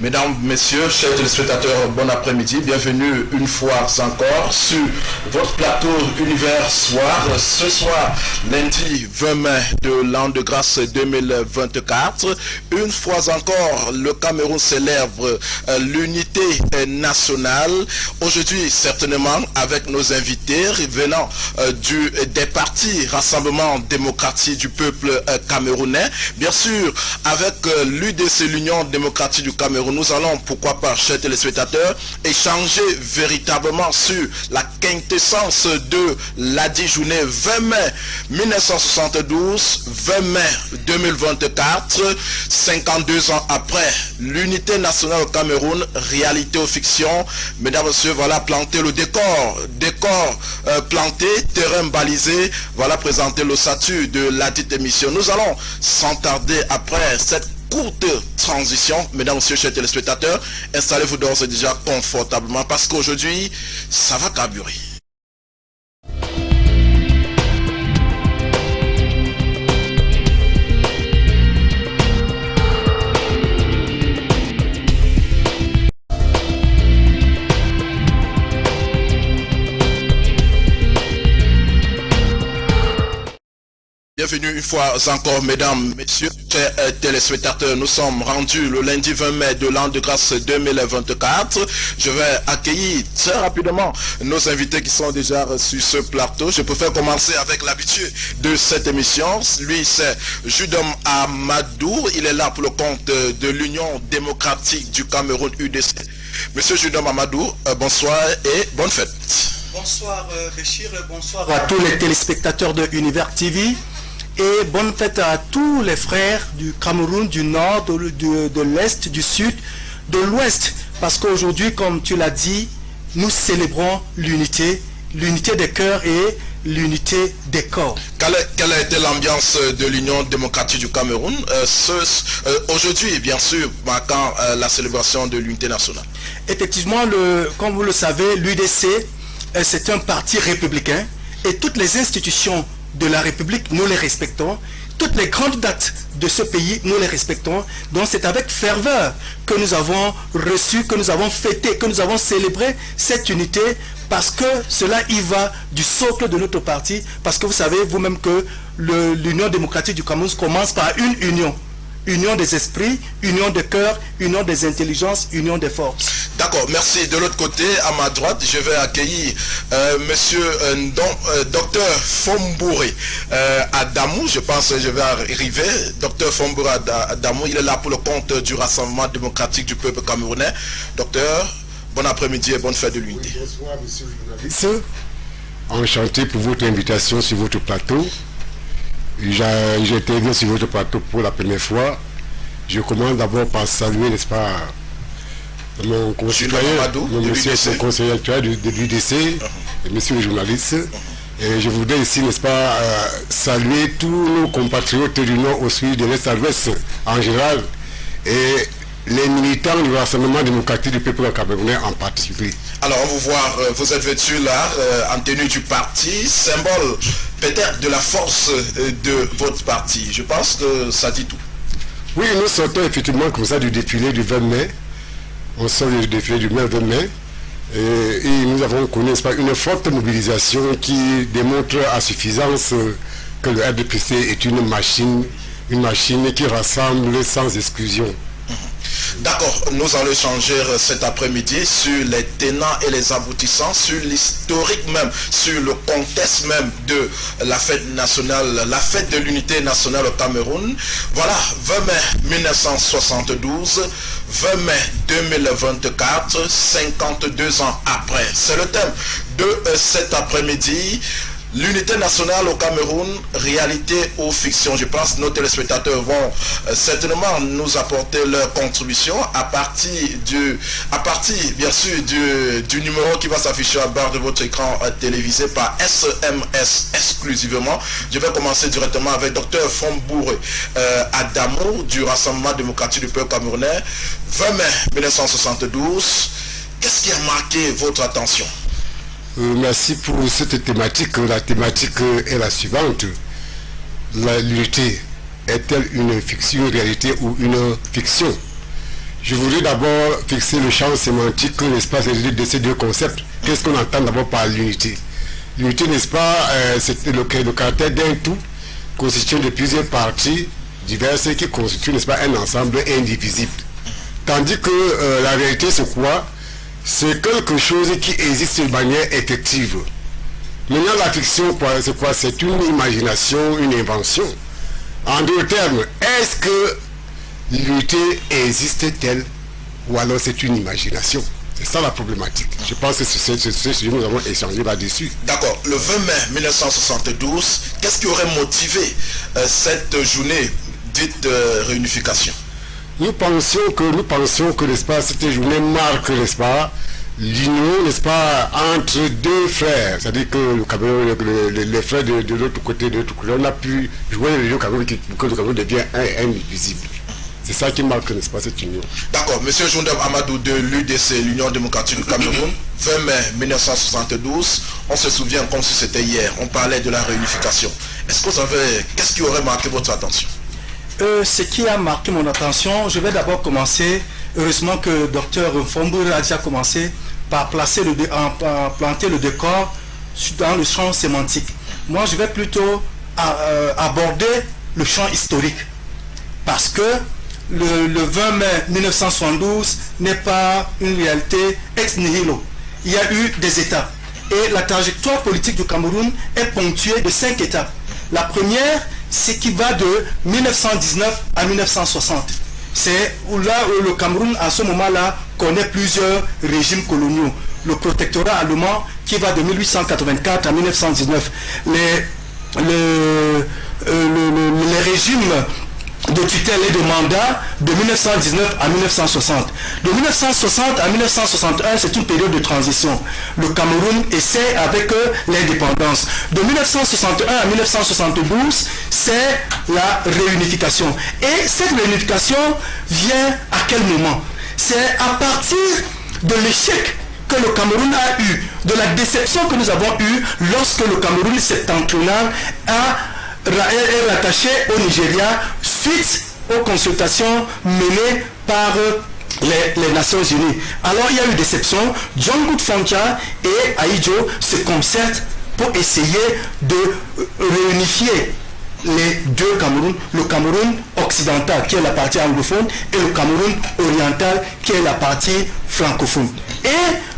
Mesdames, Messieurs, chers téléspectateurs, bon après-midi. Bienvenue une fois encore sur votre plateau Univers Soir. Ce soir, lundi 20 mai de l'an de grâce 2024. Une fois encore, le Cameroun célèbre l'unité nationale. Aujourd'hui, certainement, avec nos invités venant des partis Rassemblement démocratique du peuple camerounais. Bien sûr, avec l'UDC, l'Union démocratique du Cameroun, nous allons, pourquoi pas, chers téléspectateurs, échanger véritablement sur la quintessence de la journée 20 mai 1972, 20 mai 2024, 52 ans après l'unité nationale au Cameroun, réalité ou fiction. Mesdames et messieurs, voilà planter le décor, planté, terrain balisé, voilà présenter le statut de la dite émission. Nous allons sans tarder après cette courte transition, mesdames et messieurs, chers téléspectateurs, installez-vous d'ores et déjà confortablement parce qu'aujourd'hui, ça va carburer. Bienvenue une fois encore, mesdames, messieurs, chers téléspectateurs. Nous sommes rendus le lundi 20 mai de l'an de grâce 2024. Je vais accueillir très rapidement nos invités qui sont déjà sur ce plateau. Je préfère commencer avec l'habitude de cette émission. Lui, c'est Judom Amadou. Il est là pour le compte de l'Union démocratique du Cameroun, UDC. Monsieur Judom Amadou, bonsoir et bonne fête. Bonsoir Béchir, bonsoir à tous les téléspectateurs de Univers TV. Et bonne fête à tous les frères du Cameroun, du nord, de l'est, du sud, de l'ouest. Parce qu'aujourd'hui, comme tu l'as dit, nous célébrons l'unité des cœurs et l'unité des corps. Quelle a été l'ambiance de l'Union démocratique du Cameroun aujourd'hui, bien sûr, marquant la célébration de l'unité nationale? Effectivement, comme vous le savez, l'UDC, c'est un parti républicain et toutes les institutions de la République, nous les respectons. Toutes les grandes dates de ce pays, nous les respectons. Donc c'est avec ferveur que nous avons reçu, que nous avons fêté, que nous avons célébré cette unité parce que cela y va du socle de notre parti. Parce que vous savez vous-même que l'Union démocratique du Cameroun commence par une union. Union des esprits, union des cœurs, union des intelligences, union des forces. D'accord, merci. De l'autre côté, à ma droite, je vais accueillir monsieur docteur Fombouré Adamou. Je pense que je vais arriver. Docteur Fombouré Adamou, il est là pour le compte du Rassemblement démocratique du peuple camerounais. Docteur, bon après-midi et bonne fête de l'unité. Oui, bonsoir, monsieur le journaliste. Enchanté pour votre invitation sur votre plateau. J'ai été sur votre plateau pour la première fois. Je commence d'abord par saluer, n'est-ce pas, mon concitoyen, mon conseiller actuel de l'UDC, monsieur le journaliste. Et je voudrais ici, n'est-ce pas, saluer tous nos compatriotes du Nord au sud, de l'Est à l'Ouest en général, et les militants du Rassemblement démocratique du peuple camerounais en particulier. Alors on vous voit, vous êtes vêtu là, en tenue du parti, symbole peut-être de la force de votre parti. Je pense que ça dit tout. Oui, nous sortons effectivement comme ça du défilé du 20 mai. On sort du défilé du 20 mai. Et nous avons connu une forte mobilisation qui démontre à suffisance que le RDPC est une machine qui rassemble sans exclusion. D'accord, nous allons échanger cet après-midi sur les tenants et les aboutissants, sur l'historique même, sur le contexte même de la fête nationale, la fête de l'unité nationale au Cameroun. Voilà, 20 mai 1972, 20 mai 2024, 52 ans après. C'est le thème de cet après-midi. L'unité nationale au Cameroun, réalité ou fiction. Je pense que nos téléspectateurs vont certainement nous apporter leur contribution à partir bien sûr du numéro qui va s'afficher à bas de votre écran télévisé par SMS exclusivement. Je vais commencer directement avec Dr Fombouré Adamou du Rassemblement démocratique du peuple camerounais. 20 mai 1972, qu'est-ce qui a marqué votre attention? Merci pour cette thématique. La thématique est la suivante. L'unité est-elle une fiction, une réalité ou une fiction? Je voudrais d'abord fixer le champ sémantique, n'est-ce pas, de ces deux concepts. Qu'est-ce qu'on entend d'abord par l'unité? L'unité, n'est-ce pas, c'est le caractère d'un tout constitué de plusieurs parties diverses qui constituent, n'est-ce pas, un ensemble indivisible. Tandis que la vérité, c'est quoi? C'est quelque chose qui existe de manière effective. Maintenant, la fiction, c'est quoi? C'est une imagination, une invention. En d'autres termes, est-ce que l'unité existe-t-elle ou alors c'est une imagination? C'est ça la problématique. Je pense que c'est ce que nous avons échangé là-dessus. D'accord. Le 20 mai 1972, qu'est-ce qui aurait motivé cette journée dite réunification? Nous pensions que, n'est-ce pas, cette journée marque, n'est-ce pas, l'union, n'est-ce pas, entre deux frères. C'est-à-dire que le Cameroun, les frères de l'autre côté, on a pu jouer le jeu Cameroun, que le Cameroun devient indivisible. C'est ça qui marque, n'est-ce pas, cette union. D'accord. Monsieur Joundem Amadou de l'UDC, l'Union démocratique du Cameroun, 20 mai 1972, on se souvient comme si c'était hier, on parlait de la réunification. Est-ce que vous savez, qu'est-ce qui aurait marqué votre attention? Ce qui a marqué mon attention, je vais d'abord commencer, heureusement que Dr Fombour a déjà commencé par planter le décor dans le champ sémantique. Moi, je vais plutôt aborder le champ historique, parce que le 20 mai 1972 n'est pas une réalité ex nihilo. Il y a eu des étapes, et la trajectoire politique du Cameroun est ponctuée de 5 étapes. La première, c'est qui va de 1919 à 1960. C'est là où le Cameroun, à ce moment-là, connaît plusieurs régimes coloniaux. Le protectorat allemand qui va de 1884 à 1919. Les régimes de tutelle et de mandat de 1919 à 1960. De 1960 à 1961, c'est une période de transition. Le Cameroun essaie avec l'indépendance. De 1961 à 1972, c'est la réunification. Et cette réunification vient à quel moment? C'est à partir de l'échec que le Cameroun a eu, de la déception que nous avons eue lorsque le Cameroun septentrional est rattaché au Nigeria suite aux consultations menées par les Nations Unies. Alors il y a eu déception. John Good Foncha et Ahidjo se concertent pour essayer de réunifier les deux Cameroun, le Cameroun occidental qui est la partie anglophone et le Cameroun oriental qui est la partie francophone. Et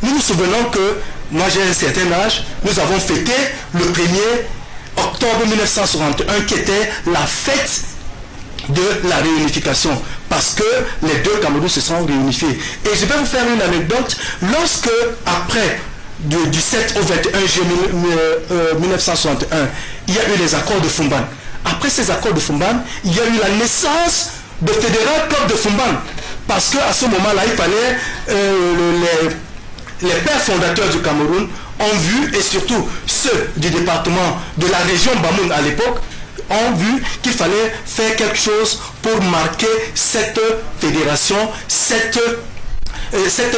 nous nous souvenons que, moi j'ai un certain âge, nous avons fêté le 1er octobre 1961 qui était la fête de la réunification, parce que les deux Cameroun se sont réunifiés. Et je vais vous faire une anecdote. Lorsque, après, du 7 au 21 juillet 1961, il y a eu les accords de Fumban. Après ces accords de Fumban, il y a eu la naissance de Fédéral Club de Fumban, parce qu'à ce moment-là, il fallait les pères fondateurs du Cameroun ont vu, et surtout ceux du département de la région Bamoun à l'époque, ont vu qu'il fallait faire quelque chose pour marquer cette fédération, cette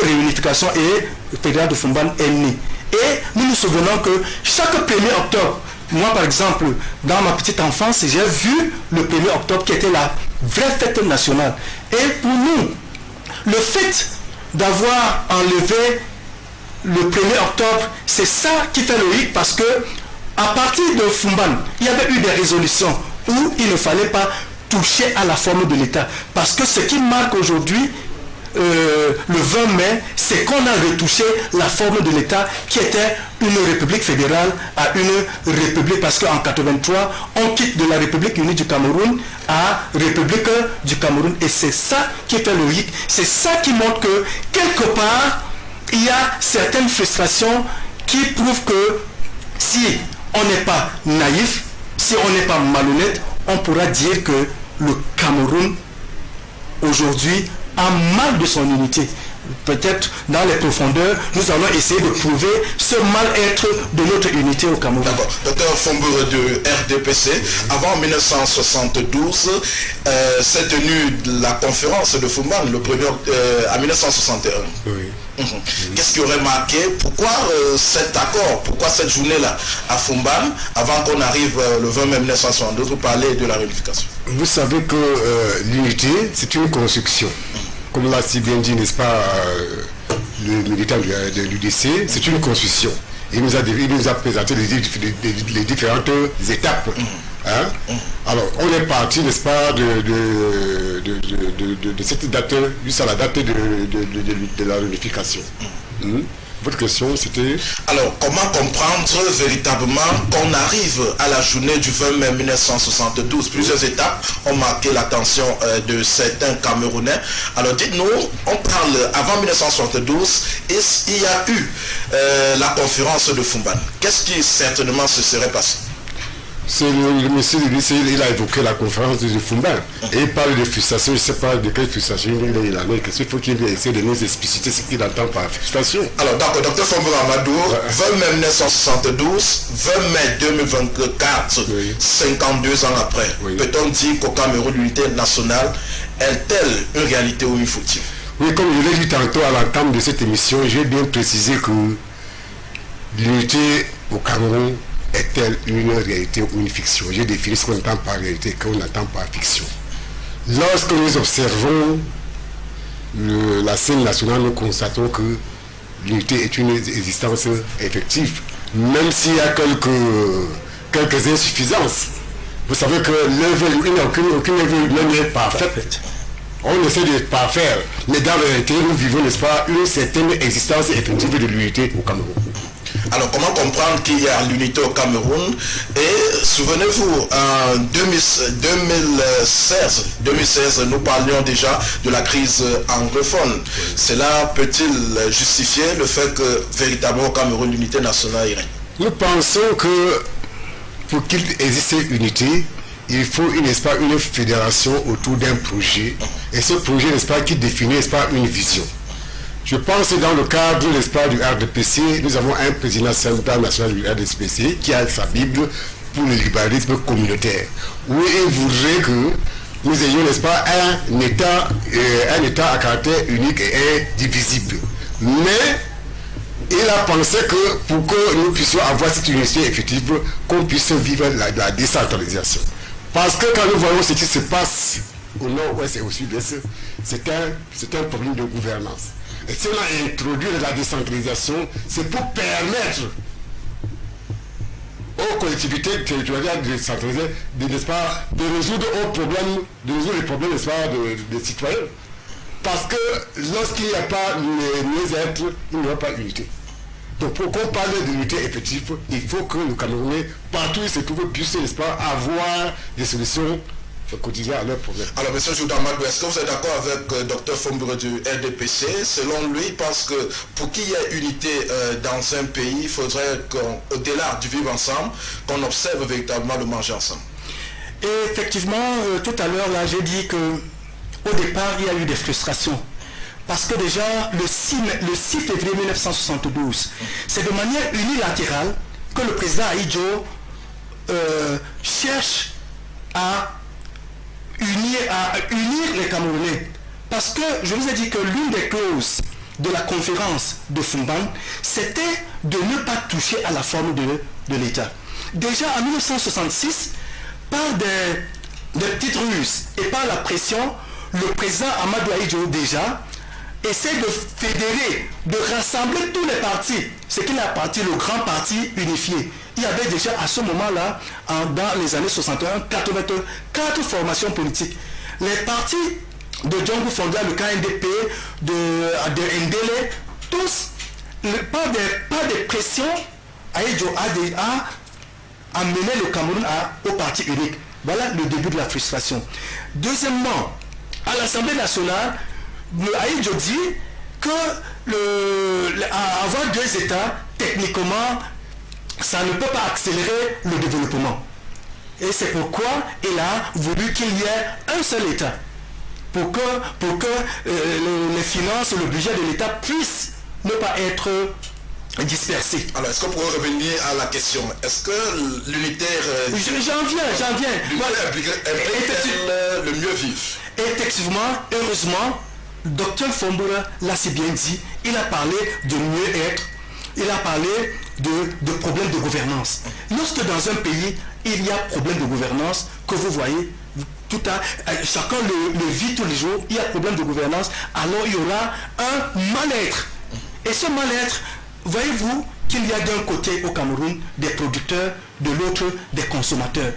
réunification, et le fédéral de Fumban est né. Et nous nous souvenons que chaque 1er octobre, moi par exemple, dans ma petite enfance, j'ai vu le 1er octobre qui était la vraie fête nationale. Et pour nous, le fait d'avoir enlevé le 1er octobre, c'est ça qui fait le hic, parce que à partir de Fumban, il y avait eu des résolutions où il ne fallait pas toucher à la forme de l'État. Parce que ce qui marque aujourd'hui le 20 mai, c'est qu'on a retouché la forme de l'État qui était une république fédérale à une république, parce qu'en 83, on quitte de la République unie du Cameroun à République du Cameroun. Et c'est ça qui fait le hic. C'est ça qui montre que quelque part, il y a certaines frustrations qui prouvent que si on n'est pas naïf, si on n'est pas malhonnête, on pourra dire que le Cameroun aujourd'hui a mal de son unité. Peut-être dans les profondeurs, nous allons essayer de prouver ce mal-être de notre unité au Cameroun. D'accord. Docteur Fombour de RDPC, avant 1972, s'est tenue la conférence de Fumban le 1er à 1961. Oui. Qu'est-ce qui aurait marqué? Pourquoi cet accord? Pourquoi cette journée-là à Fumban, avant qu'on arrive le 20 mai 1962 pour parler de la réunification? Vous savez que l'unité, c'est une construction. comme l'a si bien dit, n'est-ce pas, le militant de l'UDC, c'est une constitution. Il nous a présenté les différentes étapes. Hein? Alors, on est parti, n'est-ce pas, de cette date jusqu'à la date de la réunification. Votre question, c'était... Alors, comment comprendre véritablement qu'on arrive à la journée du 20 mai 1972? Plusieurs étapes ont marqué l'attention de certains Camerounais. Alors, dites-nous, on parle avant 1972, il y a eu la conférence de Fumban. Qu'est-ce qui certainement se serait passé? C'est le monsieur de l'UDC, il a évoqué la conférence de Fumban et il parle de frustration. Je ne sais pas de quelle frustration il a. Il faut qu'il essaie de nous expliciter ce qu'il entend par frustration. Alors, d'accord, Dr Fombo Amadou, 20 mai 1972, 20 mai 2024, oui. 52 ans après, oui. Peut-on dire qu'au Cameroun, l'unité nationale est-elle une réalité ou une fautive? Oui, comme je l'ai dit tantôt à l'entame de cette émission, j'ai bien précisé que l'unité au Cameroun est-elle une réalité ou une fiction? J'ai défini ce qu'on entend par réalité et qu'on entend par fiction. Lorsque nous observons la scène nationale, nous constatons que l'unité est une existence effective, même s'il y a quelques insuffisances. Vous savez que aucune œuvre humaine n'est parfaite. On essaie de parfaire, mais dans la réalité, nous vivons, n'est-ce pas, une certaine existence effective de l'unité au Cameroun. Alors, comment comprendre qu'il y a l'unité au Cameroun? Et souvenez-vous, en 2016, nous parlions déjà de la crise anglophone. Cela peut-il justifier le fait que véritablement au Cameroun, l'unité nationale irait? Nous pensons que pour qu'il existe unité, il faut, n'est-ce pas, une fédération autour d'un projet. Et ce projet, n'est-ce pas, qui définit, n'est-ce pas, une vision. Je pense que dans le cadre, n'est-ce pas, du RDPC, nous avons un président central national du RDPC qui a sa Bible pour le libéralisme communautaire, où il voudrait que nous ayons, n'est-ce pas, un État à caractère unique et indivisible. Mais il a pensé que pour que nous puissions avoir cette unité effective, qu'on puisse vivre la décentralisation. Parce que quand nous voyons ce qui se passe au nord-ouest et au sud-est, c'est un problème de gouvernance. Et si on a introduit la décentralisation, c'est pour permettre aux collectivités territoriales décentralisées de résoudre les problèmes, n'est-ce pas, des citoyens. Parce que lorsqu'il n'y a pas les êtres, il n'y aura pas d'unité. Donc pour qu'on parle d'unité effective, il faut que les Camerounais, partout où ils se trouvent, puissent, n'est-ce pas, avoir des solutions quotidiennes à leurs problèmes. Alors, M. Joudamadou, est-ce que vous êtes d'accord avec Dr Fombure du RDPC? Selon lui, il pense que pour qu'il y ait unité dans un pays, il faudrait qu'au-delà du vivre ensemble, qu'on observe véritablement le manger ensemble. Et effectivement, tout à l'heure, là, j'ai dit qu'au départ, il y a eu des frustrations. Parce que déjà, le 6 février 1972, c'est de manière unilatérale que le président Ahidjo cherche à unir les Camerounais. Parce que je vous ai dit que l'une des clauses de la conférence de Fumban, c'était de ne pas toucher à la forme de l'État. Déjà en 1966, par des petites ruses et par la pression, le président Amadou Ahidjo déjà essaie de fédérer, de rassembler tous les partis, ce qu'il a appelé le grand parti unifié. Il y avait déjà à ce moment-là, dans les années 61, 84 formations politiques. Les partis de Djongo Fonda, le KNDP, de Ndele, tous, par des pressions, Ahidjo a amené le Cameroun au parti unique. Voilà le début de la frustration. Deuxièmement, à l'Assemblée nationale, Ahidjo dit que avoir deux États, techniquement, ça ne peut pas accélérer le développement. Et c'est pourquoi il a voulu qu'il y ait un seul État. Pour que les finances, le budget de l'État puissent ne pas être dispersés. Alors, est-ce qu'on pourrait revenir à la question? Est-ce que l'unitaire... J'en viens. Le mieux vivre? Effectivement, heureusement, Dr Fombura l'a si bien dit, il a parlé de mieux-être, il a parlé de problèmes de gouvernance. Lorsque dans un pays, il y a problème de gouvernance, que vous voyez, chacun le vit tous les jours, il y a problème de gouvernance, alors il y aura un mal-être. Et ce mal-être, voyez-vous qu'il y a d'un côté au Cameroun des producteurs, de l'autre des consommateurs.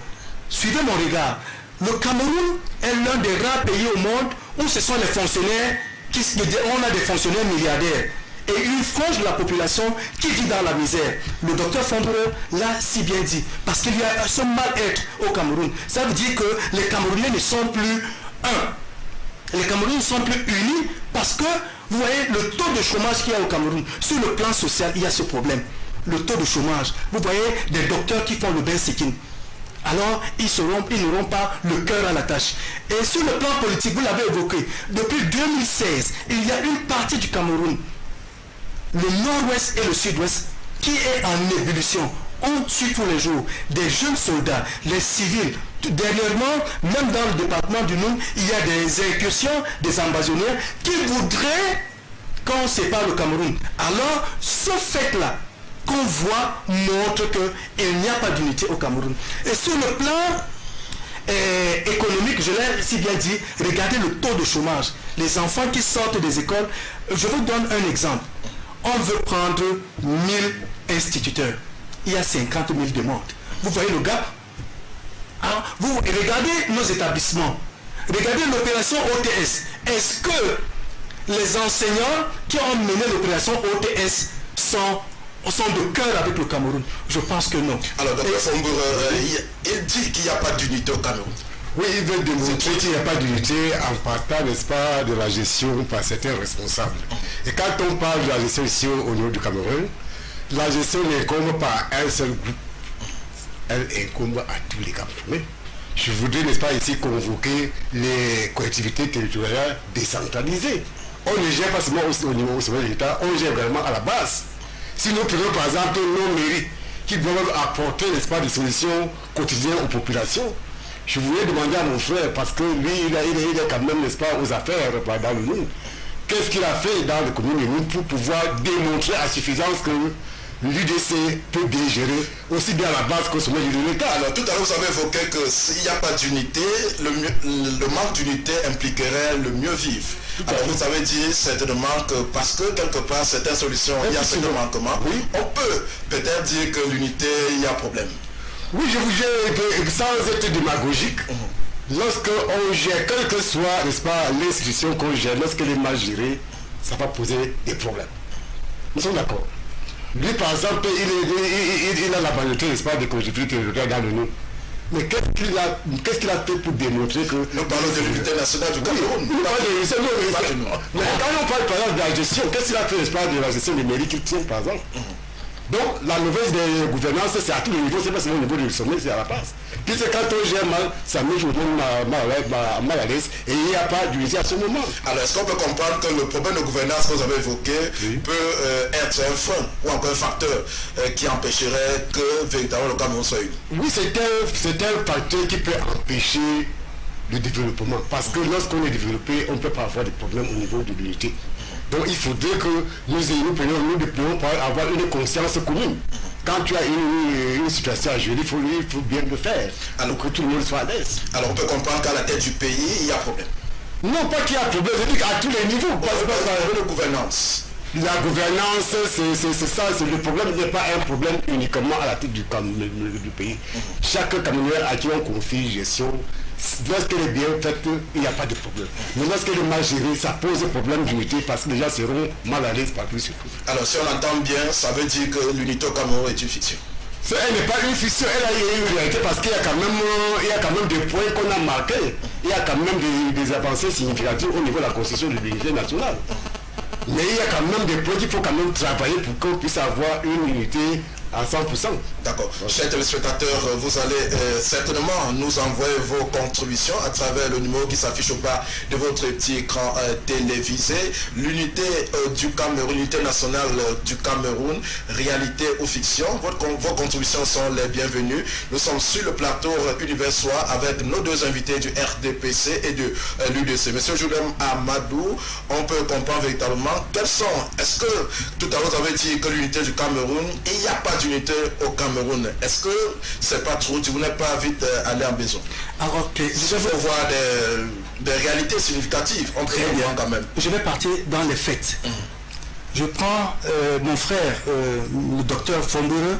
Suivez mon regard. Le Cameroun est l'un des rares pays au monde où ce sont les fonctionnaires, on a des fonctionnaires milliardaires. Et une frange de la population qui vit dans la misère. Le docteur Fondreur l'a si bien dit. Parce qu'il y a ce mal-être au Cameroun. Ça veut dire que les Camerounais ne sont plus un. Les Camerounais ne sont plus unis parce que, vous voyez, le taux de chômage qu'il y a au Cameroun, sur le plan social, il y a ce problème. Le taux de chômage. Vous voyez des docteurs qui font le bain-seeking. Alors, ils n'auront pas le cœur à la tâche. Et sur le plan politique, vous l'avez évoqué, depuis 2016, il y a une partie du Cameroun, le nord-ouest et le sud-ouest, qui est en ébullition. On tue tous les jours des jeunes soldats, les civils. Dernièrement, même dans le département du Nord, il y a des incursions des ambassadeurs qui voudraient qu'on sépare le Cameroun. Alors, ce fait-là qu'on voit montre qu'il n'y a pas d'unité au Cameroun. Et sur le plan économique, je l'ai si bien dit, regardez le taux de chômage. Les enfants qui sortent des écoles, je vous donne un exemple. On veut prendre 1000 instituteurs. Il y a 50 000 demandes. Vous voyez le gap? Vous regardez nos établissements. Regardez l'opération OTS. Est-ce que les enseignants qui ont mené l'opération OTS sont de cœur avec le Cameroun? Je pense que non. Alors, Dr. Fombour, il dit qu'il n'y a pas d'unité au Cameroun. Oui, il veut démontrer qu'il n'y a pas d'unité en partant, n'est-ce pas, de la gestion par certains responsables. Et quand on parle de la gestion ici au niveau du Cameroun, la gestion n'incombe pas à un seul groupe. Elle incombe à tous les Camerounais. Je voudrais, n'est-ce pas, ici convoquer les collectivités territoriales décentralisées. On ne gère pas seulement au niveau de l'État, on gère vraiment à la base. Si nous prenons par exemple nos mairies qui doivent apporter, n'est-ce pas, des solutions quotidiennes aux populations, je voulais demander à mon frère, parce que lui, il est quand même, n'est-ce pas, aux affaires dans le monde. Qu'est-ce qu'il a fait dans le commune de nous pour pouvoir démontrer à suffisance que l'UDC peut bien gérer aussi bien la base qu'au sommet de l'État? Alors tout à l'heure vous avez évoqué que s'il n'y a pas d'unité, le manque d'unité impliquerait le mieux vivre. Alors vous avez dit certainement que parce que quelque part certaines solutions, il y a certains manquements, oui, on peut peut-être dire que l'unité, il y a problème. Oui, je vous dis, sans être démagogique, lorsque on gère, quelle que soit, n'est-ce pas, l'institution qu'on gère, lorsqu'elle est mal gérée, ça va poser des problèmes. Nous sommes d'accord. Lui, par exemple, il a la majorité, n'est-ce pas, des collectivités territoriales dans le Nord. Mais qu'est-ce qu'il a fait pour démontrer que... Nous parlons de l'unité nationale du Cameroun. Mais quand on parle, par exemple, de la gestion, qu'est-ce qu'il a fait, n'est-ce pas, de la gestion des mairies qu'il tient, par exemple? Donc, la mauvaise des gouvernances, c'est à tous les niveaux, c'est pas seulement au niveau du sommet, c'est à la base. Puisque quand on gère mal, ça met tout le monde mal à l'aise et il n'y a pas d'unité à ce moment. Alors, est-ce qu'on peut comprendre que le problème de gouvernance que vous avez évoqué peut être un frein ou encore un facteur qui empêcherait que véritablement le Cameroun soit uni? Oui, c'est un facteur qui peut empêcher le développement. Parce que lorsqu'on est développé, on ne peut pas avoir de problème au niveau de l'unité. Donc il faudrait que nous devons avoir une conscience commune. Quand tu as une situation à gérer, il faut bien le faire. Alors que tout le monde soit à l'aise. Alors on peut comprendre qu'à la tête du pays, il y a problème. Non, pas qu'il y a problème, je dis qu'à tous les niveaux. La gouvernance. La gouvernance, c'est ça, le problème n'est pas un problème uniquement à la tête du pays. Chaque Camerounais à qui on confie gestion, lorsqu'elle est bien faite, il n'y a pas de problème. Mais lorsqu'elle est mal gérée, ça pose problème d'unité parce que les gens seront mal à l'aise partout sur tout. Alors si on entend bien, ça veut dire que l'unité au Cameroun est une fiction. Elle n'est pas une fiction, elle a une réalité parce qu'il y a quand même des points qu'on a marqués. Il y a quand même des avancées significatives au niveau de la constitution de l'unité nationale. Mais il y a quand même des points qu'il faut quand même travailler pour qu'on puisse avoir une unité à 100%. D'accord. Chers téléspectateurs, vous allez certainement nous envoyer vos contributions à travers le numéro qui s'affiche au bas de votre petit écran télévisé. L'unité du Cameroun, l'unité nationale du Cameroun, réalité ou fiction. Vos contributions sont les bienvenues. Nous sommes sur le plateau Universois avec nos deux invités du RDPC et de l'UDC. Monsieur Julem Amadou, on peut comprendre véritablement quels sont. Est-ce que tout à l'heure vous avez dit que l'unité du Cameroun, il n'y a pas d'unité au Cameroun. Est-ce que c'est pas trop, tu voulais pas vite aller en besoin? Alors, Il faut voir des réalités significatives. On peut voir quand même. Je vais partir dans les faits. Je prends mon frère, le docteur Fondure,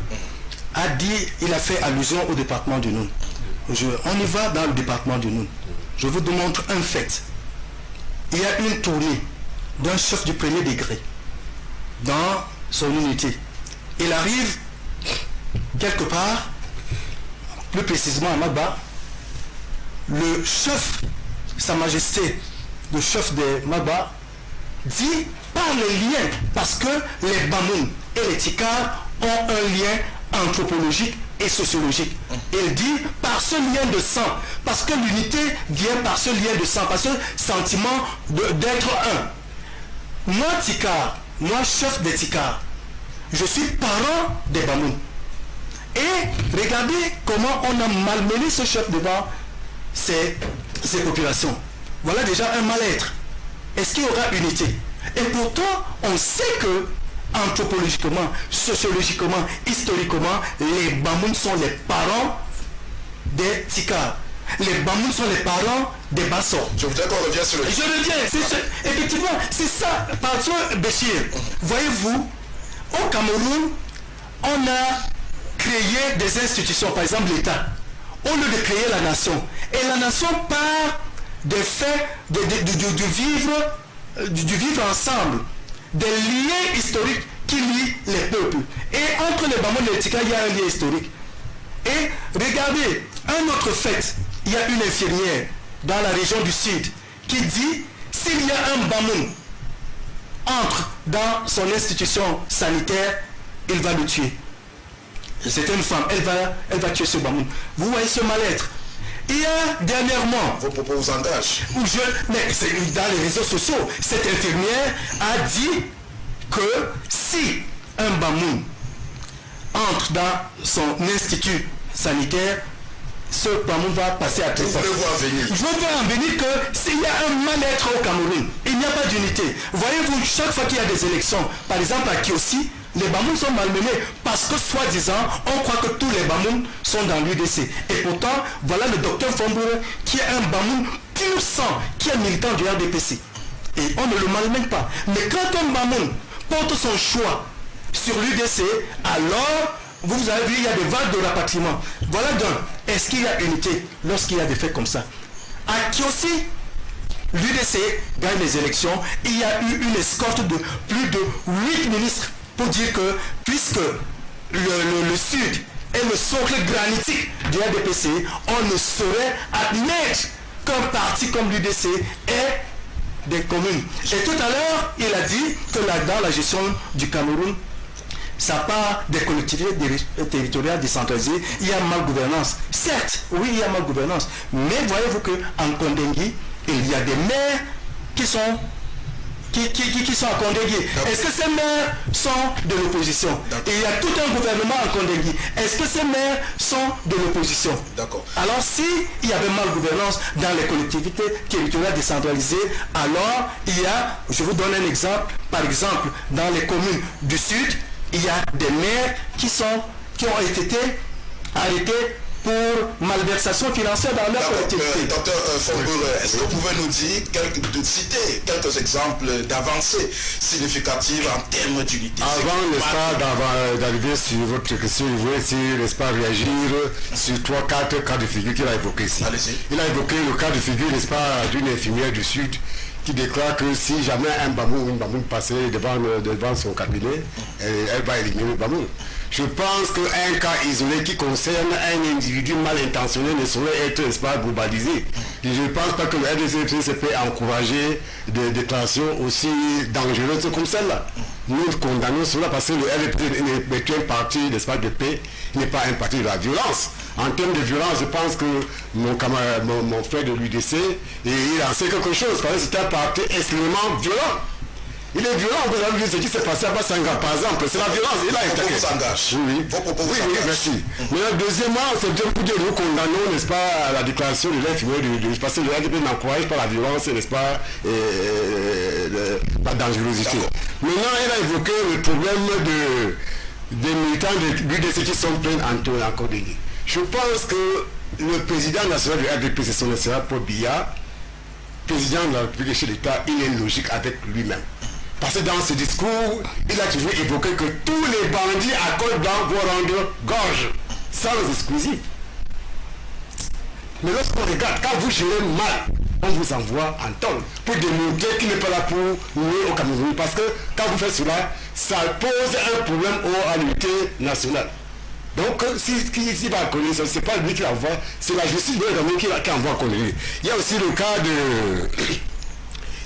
a dit, il a fait allusion au département du Noun. On y va dans le département du Noun. Je vous démontre un fait. Il y a une tournée d'un chef du premier degré dans son unité. Il arrive quelque part, plus précisément à Maba, le chef, Sa Majesté, le chef de Maba, dit par les liens, parce que les Bamoun et les Tikar ont un lien anthropologique et sociologique. Il dit par ce lien de sang, parce que l'unité vient par ce lien de sang, par ce sentiment d'être un. Moi, Tikar, moi, chef des Tikar, je suis parent des Bamoun. Et regardez comment on a malmené ce chef devant ces populations. Voilà déjà un mal-être. Est-ce qu'il y aura unité? Et pourtant, on sait que anthropologiquement, sociologiquement, historiquement, les Bamoun sont les parents des Tikar. Les Bamoun sont les parents des Bassor. Je voudrais qu'on revienne sur le... Je reviens. Effectivement, c'est ça. Parce que, Béchir, voyez-vous, au Cameroun, on a créé des institutions, par exemple l'État, au lieu de créer la nation. Et la nation part des faits du vivre ensemble, des liens historiques qui lient les peuples. Et entre les Bamoun et les Tikar, il y a un lien historique. Et regardez, un autre fait, il y a une infirmière dans la région du Sud qui dit, s'il y a un Bamoun entre dans son institution sanitaire, il va le tuer. C'est une femme, elle va tuer ce Bamoun. Vous voyez ce mal-être. Il y a dernièrement, vos propos vous engagent. Mais c'est dans les réseaux sociaux, cette infirmière a dit que si un Bamoun entre dans son institut sanitaire, ce Bamoun va passer à tout. Vous voulez voir venir. Je veux en venir que s'il y a un mal-être au Cameroun, il n'y a pas d'unité. Voyez-vous, chaque fois qu'il y a des élections, par exemple à Kiossi, les Bamoun sont malmenés parce que soi-disant, on croit que tous les Bamoun sont dans l'UDC. Et pourtant, voilà le docteur Fondure qui est un Bamoun pur sang, qui est militant du RDPC. Et on ne le malmène pas. Mais quand un Bamoun porte son choix sur l'UDC, alors, vous avez vu, il y a des vagues de rapatriement. Voilà d'un. Est-ce qu'il y a unité lorsqu'il y a des faits comme ça? À Kiossi, l'UDC gagne les élections. Il y a eu une escorte de plus de 8 ministres pour dire que, puisque le Sud est le socle granitique du RDPC, on ne saurait admettre qu'un parti comme l'UDC ait des communes. Et tout à l'heure, il a dit que dans la gestion du Cameroun, ça part des collectivités territoriales décentralisées, il y a mal-gouvernance. Certes, oui, il y a mal-gouvernance. Mais voyez-vous qu'en Kondengui, il y a des maires qui sont à Kondengui. Est-ce que ces maires sont de l'opposition? Et il y a tout un gouvernement à Kondengui. Est-ce que ces maires sont de l'opposition? D'accord. Alors s'il y avait mal-gouvernance dans les collectivités territoriales décentralisées, alors il y a, je vous donne un exemple, par exemple, dans les communes du Sud, il y a des maires qui ont été arrêtés pour malversation financière dans leur collectivité. Docteur Fondure, est-ce que vous pouvez nous dire, citer quelques exemples d'avancées significatives en termes d'unité? Avant, n'est-ce pas, d'arriver sur votre question, je voulais essayer, n'est-ce pas, réagir sur 3-4 cas de figure qu'il a évoqués ici. Allez-y. Il a évoqué le cas de figure, n'est-ce pas, d'une infirmière du Sud qui déclare que si jamais un Bamoun ou une Bamoun passait devant son cabinet, elle va éliminer le Bamoun. Je pense qu'un cas isolé qui concerne un individu mal intentionné ne saurait être, n'est-ce pas, globalisé. Et je ne pense pas que le RDC peut encourager des déclarations aussi dangereuses comme celle-là. Nous condamnons cela parce que le RDC n'est un parti, n'est-ce pas, de paix, il n'est pas un parti de la violence. En termes de violence, je pense que mon frère de l'UDC, il en sait quelque chose, parce que c'est un parti extrêmement violent. Il est violent, vous avez vu ce qui s'est passé à Bassanga, par exemple, c'est la violence, il a attaqué. Oui, merci. Mais deuxièmement, c'est bien pour dire que nous condamnons, n'est-ce pas, la déclaration de l'infirmière parce que le RDP n'encourage pas la violence, n'est-ce pas, la dangerosité. Maintenant, il a évoqué le problème des militants de l'UDC qui sont pleins en Cordélie. Je pense que le président national du RDP, c'est son excellence Paul Biya, président de la République et chef d'État, il est logique avec lui-même. Parce que dans ce discours, il a toujours évoqué que tous les bandits à Côte Blanc vont rendre gorge, sans exclusif. Mais lorsqu'on regarde, quand vous gérez mal, on vous envoie en tôle pour démontrer qu'il n'est pas là pour nuire au Cameroun. Parce que quand vous faites cela, ça pose un problème à l'unité nationale. Donc, s'il va connaître ça, ce n'est pas lui qui l'envoie, c'est la justice qui envoie connaître. Il y a aussi le cas de...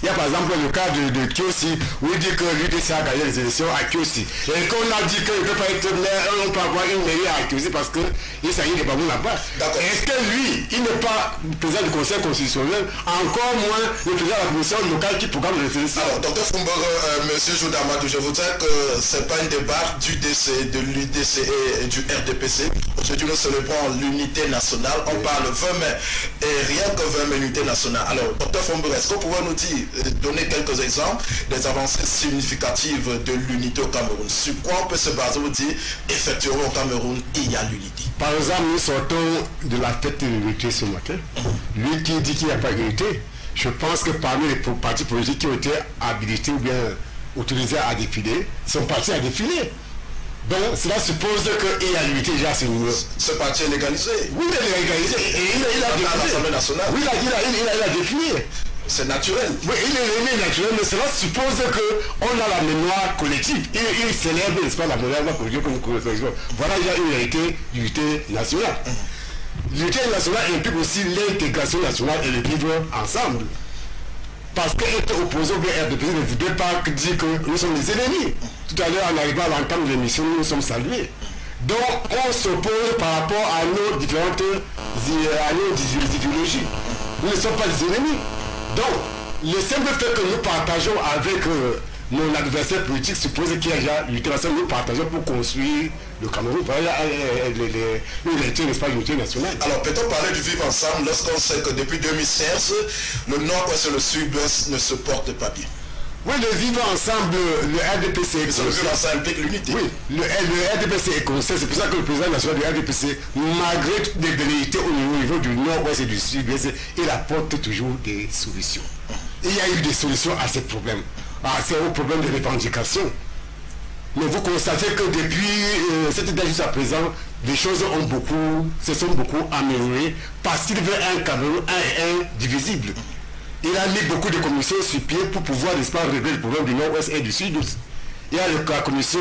Il y a par exemple le cas de Kiosi, où il dit que l'UDC a gagné les élections à Kiosi. Et qu'on a dit qu'il ne peut pas être maire, on peut avoir une mairie à Kiosi parce qu'il s'agit de Babou là-bas. Est-ce que lui, il n'est pas président du Conseil constitutionnel, encore moins le président de la commission locale qui programme les élections? Alors, Dr Fumboro, M. Joudamadou, je voudrais que ce n'est pas une débat du DC, de l'UDC et du RDPC. Aujourd'hui, nous célébrons l'unité nationale. On parle 20 mai et rien que 20 mai l'unité nationale. Alors, Dr Fumboro, est-ce qu'on pourrait nous dire, donner quelques exemples des avancées significatives de l'unité au Cameroun? Sur quoi on peut se baser pour dire effectivement au Cameroun il y a l'unité? Par exemple, nous sortons de la fête de l'unité ce matin. Lui qui dit qu'il n'y a pas d'unité, je pense que parmi les partis politiques qui ont été habilités ou bien autorisés à défiler, sont partis à défiler. Donc cela suppose qu'il y a l'unité déjà à ce niveau. Ce parti est légalisé. Oui, il est légalisé. Et il a défilé. l'Assemblée nationale. Oui, il a défilé. C'est naturel. Oui, il est naturel, mais cela suppose qu'on a la mémoire collective. Il célèbre, n'est-ce pas, la mémoire collective comme collective. Voilà, il y a une réalité d'unité nationale. L'unité nationale implique aussi l'intégration nationale et le vivre ensemble. Parce qu'être opposé au RDP ne voudrait pas dire que nous sommes les ennemis. Tout à l'heure, en arrivant à l'entendre l'émission, nous sommes salués. Donc, on s'oppose par rapport à nos différentes idéologies. Nous ne sommes pas les ennemis. Donc, le simple fait que nous partageons avec mon adversaire politique suppose qu'il y a déjà l'unité nationale, nous partageons pour construire le Cameroun. Voilà, n'est-ce pas, l'unité nationale. Alors, peut-on parler du vivre ensemble lorsqu'on sait que depuis 2016, le Nord-Ouest et le Sud-Ouest ne se portent pas bien? Oui, le vivre ensemble, le RDPC... Ça implique l'unité. Oui, le RDPC est conscient. C'est pour ça que le président national du RDPC, malgré toutes les velléités au niveau du Nord-Ouest et du Sud-Ouest, il apporte toujours des solutions. Il y a eu des solutions à ces problèmes. C'est au problème de revendication. Mais vous constatez que depuis cette date jusqu'à présent, les choses se sont beaucoup améliorées parce qu'il veut un Cameroun indivisible. Il a mis beaucoup de commissions sur pied pour pouvoir, n'est-ce pas, régler le problème du Nord-Ouest et du Sud-Ouest. Il y a la commission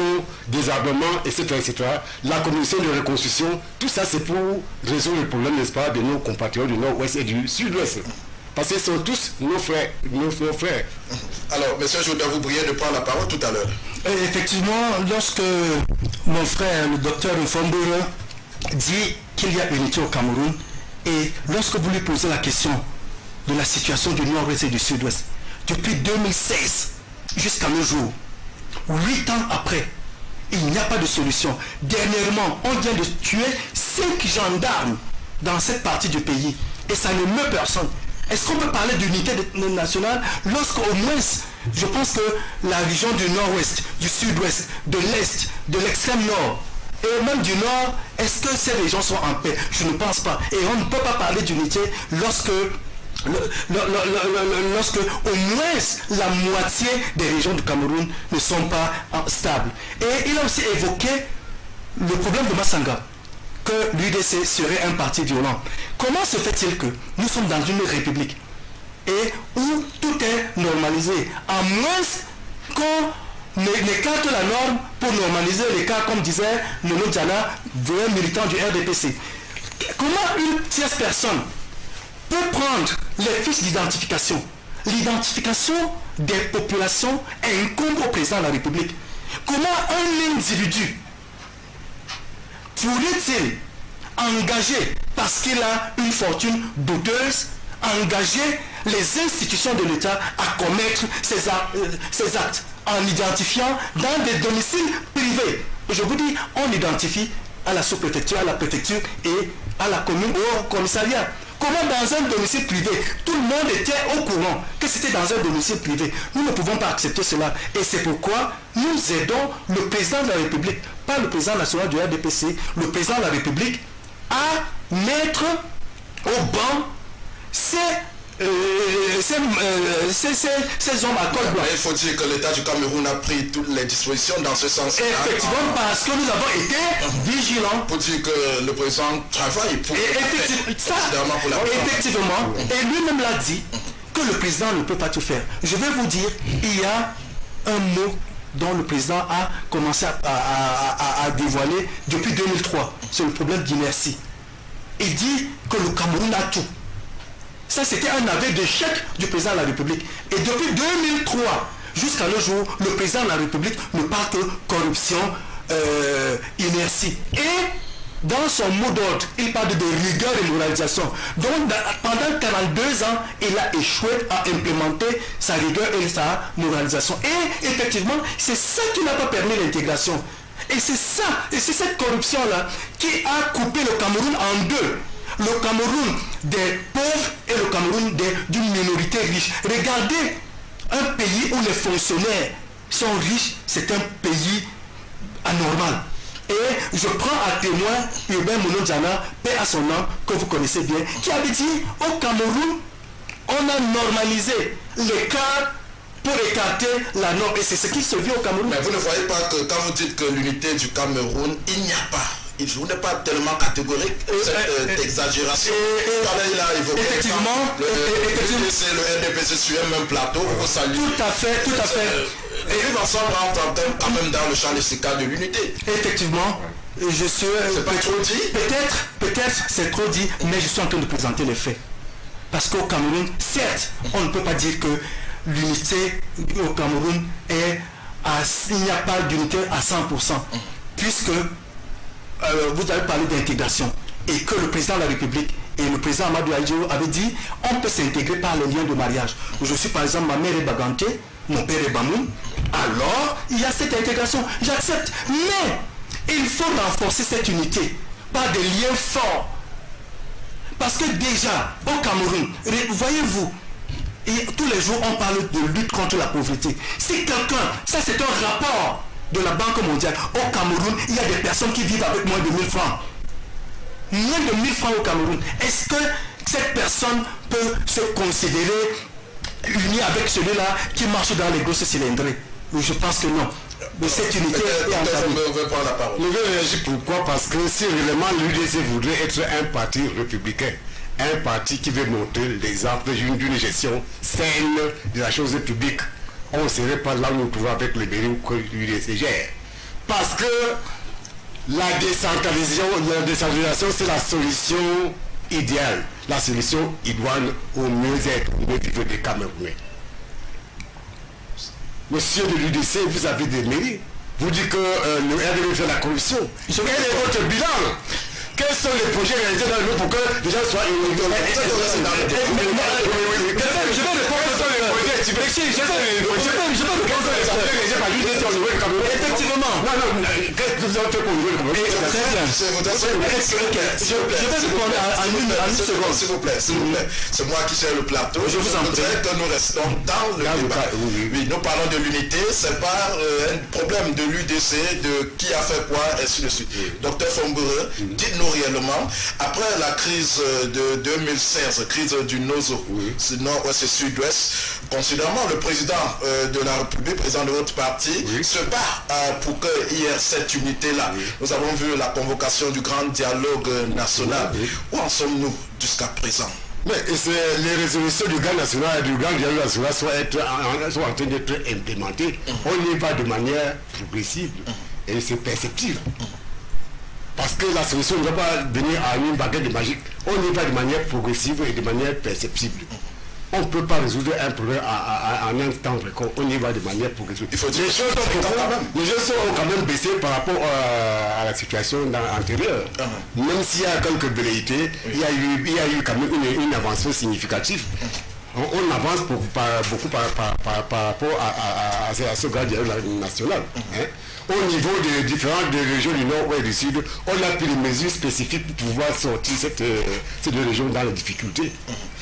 désarmement, etc., etc. La commission de reconstruction, tout ça c'est pour résoudre le problème, n'est-ce pas, de nos compatriotes du Nord-Ouest et du Sud-Ouest. Parce qu'ils sont tous nos frères. Alors, monsieur Jouda, vous brillez de prendre la parole tout à l'heure. Effectivement, lorsque mon frère, le docteur Fumboro, dit qu'il y a unité au Cameroun, et lorsque vous lui posez la question de la situation du Nord-Ouest et du Sud-Ouest, depuis 2016 jusqu'à nos jours, 8 ans après, il n'y a pas de solution. Dernièrement, on vient de tuer 5 gendarmes dans cette partie du pays, et ça ne meut personne. Est-ce qu'on peut parler d'unité nationale lorsqu'au moins, je pense que la région du Nord-Ouest, du Sud-Ouest, de l'Est, de l'extrême Nord, et même du Nord, est-ce que ces régions sont en paix? Je ne pense pas. Et on ne peut pas parler d'unité lorsque au moins la moitié des régions du Cameroun ne sont pas stables. Et il a aussi évoqué le problème de Massanga, que l'UDC serait un parti violent. Comment se fait-il que nous sommes dans une république et où tout est normalisé, à moins qu'on écarte la norme pour normaliser les cas, comme disait Nono Diana, un militant du RDPC? Comment une tierce personne peut prendre les fiches d'identification? L'identification des populations incombe au président de la République. Comment un individu pourrait-il engager, parce qu'il a une fortune douteuse, engager les institutions de l'État à commettre ces actes en identifiant dans des domiciles privés? Je vous dis, on identifie à la sous-préfecture, à la préfecture et à la commune ou au commissariat. Comment dans un domicile privé, tout le monde était au courant que c'était dans un domicile privé. Nous ne pouvons pas accepter cela. Et c'est pourquoi nous aidons le président de la République, pas le président national du RDPC, le président de la République, à mettre au banc ces hommes à col blanc. Il faut dire que l'État du Cameroun a pris toutes les dispositions dans ce sens. Effectivement, parce que nous avons été vigilants. Pour dire que le président travaille pour effectivement, et lui-même l'a dit, que le président ne peut pas tout faire. Je vais vous dire, il y a un mot dont le président a commencé à dévoiler depuis 2003. C'est le problème d'inertie. Il dit que le Cameroun a tout. Ça, c'était un aveu d'échec du président de la République. Et depuis 2003, jusqu'à nos jours, le président de la République ne parle que corruption, inertie. Et dans son mot d'ordre, il parle de rigueur et moralisation. Donc, pendant 42 ans, il a échoué à implémenter sa rigueur et sa moralisation. Et effectivement, c'est ça qui n'a pas permis l'intégration. Et c'est ça, et c'est cette corruption-là qui a coupé le Cameroun en deux. Le Cameroun des pauvres et le Cameroun d'une minorité riche. Regardez, un pays où les fonctionnaires sont riches, c'est un pays anormal. Et je prends à témoin Urbain Mounodjana, paix à son nom, que vous connaissez bien, qui avait dit au Cameroun, on a normalisé l'écart pour écarter la norme. Et c'est ce qui se vit au Cameroun. Mais vous ne voyez pas que quand vous dites que l'unité du Cameroun, il n'y a pas. Vous n'êtes pas tellement catégorique cette exagération. Il a évoqué effectivement, le RDPC sur un même plateau. Vous saluez. Tout à fait. Et vivre ensemble quand même dans le champ lexical de l'unité. Effectivement. Je suis. C'est pas trop dit. Peut-être c'est trop dit, mais je suis en train de présenter les faits. Parce qu'au Cameroun, certes, on ne peut pas dire que l'unité au Cameroun est il n'y a pas d'unité à 100%, puisque vous avez parlé d'intégration et que le président de la République et le président Amadou Adjou avait dit on peut s'intégrer par les liens de mariage. Je suis par exemple, ma mère est Baganté, mon père est Bamoun, alors il y a cette intégration, j'accepte, mais il faut renforcer cette unité par des liens forts. Parce que déjà, au Cameroun, voyez-vous, et tous les jours on parle de lutte contre la pauvreté. Si quelqu'un, ça c'est un rapport de la Banque mondiale, au Cameroun, il y a des personnes qui vivent avec moins de 1000 francs. Moins de 1000 francs au Cameroun. Est-ce que cette personne peut se considérer unie avec celui-là qui marche dans les grosses cylindrées? Je pense que non. Mais cette unité est entamée. Je vais réagir pourquoi? Parce que si réellement l'UDC voudrait être un parti républicain, un parti qui veut montrer l'exemple d'une gestion saine de la chose publique, on ne serait pas là où nous trouvons avec les mairies que l'UDC gère. Parce que la décentralisation, c'est la solution idéale, la solution idoine au mieux-être, au mieux-vivre des Camerounais. Monsieur de l'UDC, vous avez des mairies. Vous dites que le RDP fait la corruption. Quel est votre bilan? Quels sont les projets réalisés dans le monde pour que les gens soient Je S'il vous plaît. C'est moi qui gère le plateau. Je vous en prie que nous restons dans le débat. Oui, nous parlons de l'unité, c'est pas un problème de l'UDC, de qui a fait quoi, ainsi de suite. Docteur Fomboureux, dites-nous réellement, après la crise de 2016, crise du nord-ouest et sud-ouest, considérant le président de la République, président de votre parti, se bat pour qu'il y ait cette unité-là. Nous avons vu la convocation du grand dialogue national. Où en sommes-nous jusqu'à présent? Mais les résolutions du grand national et du grand dialogue national sont en train d'être implémentées. On y va de manière progressive et c'est perceptible. Parce que la solution ne va pas venir à une baguette de magique. On y va de manière progressive et de manière perceptible. On ne peut pas résoudre un problème en un temps record. On y va de manière progressive. Les choses ont quand même baissé par rapport à la situation antérieure. Même s'il y a quelques velléités, il y a eu quand même une avancée significative. on avance beaucoup par rapport à ce grand dialogue national. Hein. Au niveau des différentes régions du Nord et du Sud, on a pris des mesures spécifiques pour pouvoir sortir ces deux régions dans les difficultés.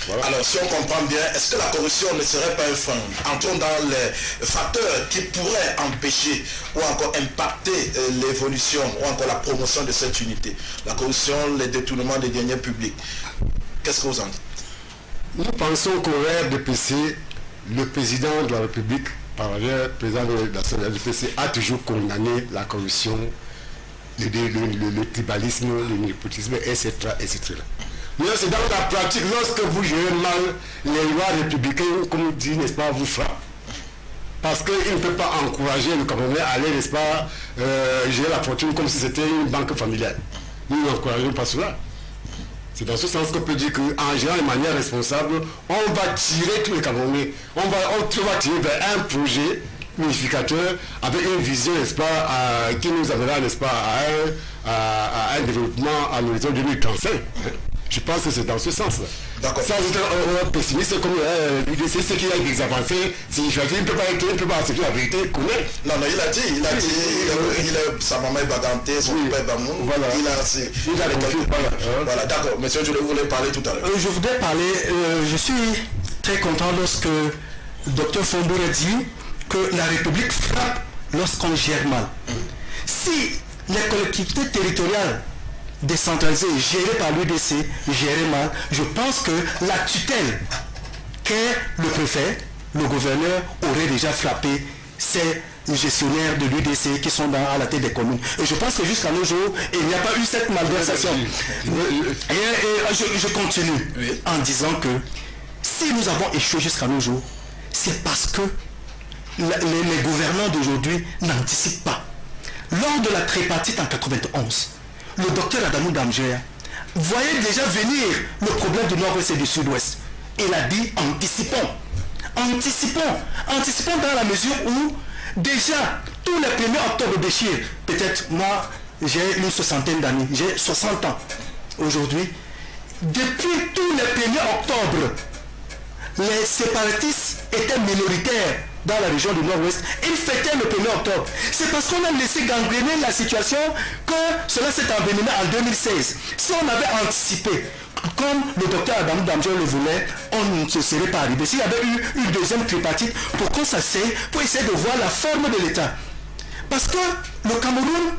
Voilà. Alors, si on comprend bien, est-ce que la corruption ne serait pas un frein? Entrons dans les facteurs qui pourraient empêcher ou encore impacter l'évolution ou encore la promotion de cette unité. La corruption, les détournements des deniers publics. Qu'est-ce que vous en dites? Nous pensons qu'au RDPC, le président de la République, par ailleurs, le président de la RDPC, a toujours condamné la corruption, le tribalisme, le népotisme, etc. Mais c'est dans la pratique, lorsque vous gérez mal, les lois républicaines, comme dit, n'est-ce pas, vous frappent. Parce qu'il ne peut pas encourager le Camerounais à aller, n'est-ce pas, gérer la fortune comme si c'était une banque familiale. Nous n'encourageons pas cela. C'est dans ce sens qu'on peut dire qu'en gérant de manière responsable, on va tirer tous les Camerounais. On va tirer vers un projet unificateur avec une vision, n'est-ce pas, qui nous amènera, n'est-ce pas, à un développement à l'horizon 2035. Je pense que c'est dans ce sens-là. D'accord. Sans être pessimiste comme l'UDC, c'est qu'il y a des avancées significatives. Il ne peut pas accepter la vérité qu'on est. Non, il a dit, sa maman est baganté, son père est bamou. Voilà. Voilà, d'accord. Monsieur, je voulais parler tout à l'heure. Je voudrais parler, je suis très content lorsque Dr Fondoure dit que la République frappe lorsqu'on gère mal. Si les collectivités territoriales décentralisées, gérées par l'UDC, gérées mal, je pense que la tutelle qu'est le préfet, le gouverneur, aurait déjà frappé ces gestionnaires de l'UDC qui sont à la tête des communes. Et je pense que jusqu'à nos jours, il n'y a pas eu cette malversation. Et je continue en disant que si nous avons échoué jusqu'à nos jours, c'est parce que les gouvernants d'aujourd'hui n'anticipent pas. Lors de la tripartite en 91, le docteur Adamou Damgea voyait déjà venir le problème du nord-ouest et du sud-ouest. Il a dit anticipons. Anticipons dans la mesure où déjà tous les 1er octobre déchire. Peut-être moi j'ai une soixantaine d'années, j'ai 60 ans aujourd'hui. Depuis tous les 1er octobre, les séparatistes étaient minoritaires dans la région du Nord-Ouest. Ils fêtaient le 1er octobre. C'est parce qu'on a laissé gangréner la situation que cela s'est envenimé en 2016. Si on avait anticipé, comme le docteur Adamou Damgea le voulait, on ne se serait pas arrivé. S'il y avait eu une deuxième tripartite, pour qu'on s'asseye, pour essayer de voir la forme de l'État. Parce que le Cameroun,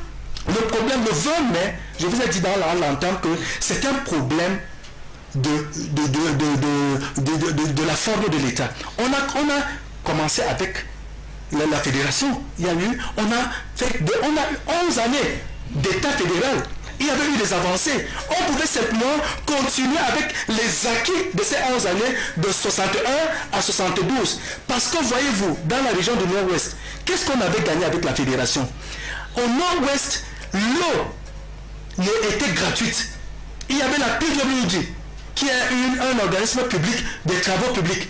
le problème, le 20 mai, je vous ai dit dans l'entente que c'est un problème de la forme de l'État. On a commencé avec la fédération. On a eu 11 années d'État fédéral. Il y avait eu des avancées. On pouvait simplement continuer avec les acquis de ces 11 années de 61 à 72. Parce que voyez-vous, dans la région du Nord-Ouest, qu'est-ce qu'on avait gagné avec la fédération? Au Nord-Ouest, l'eau était gratuite. Il y avait la PWD, qui est un organisme public des travaux publics.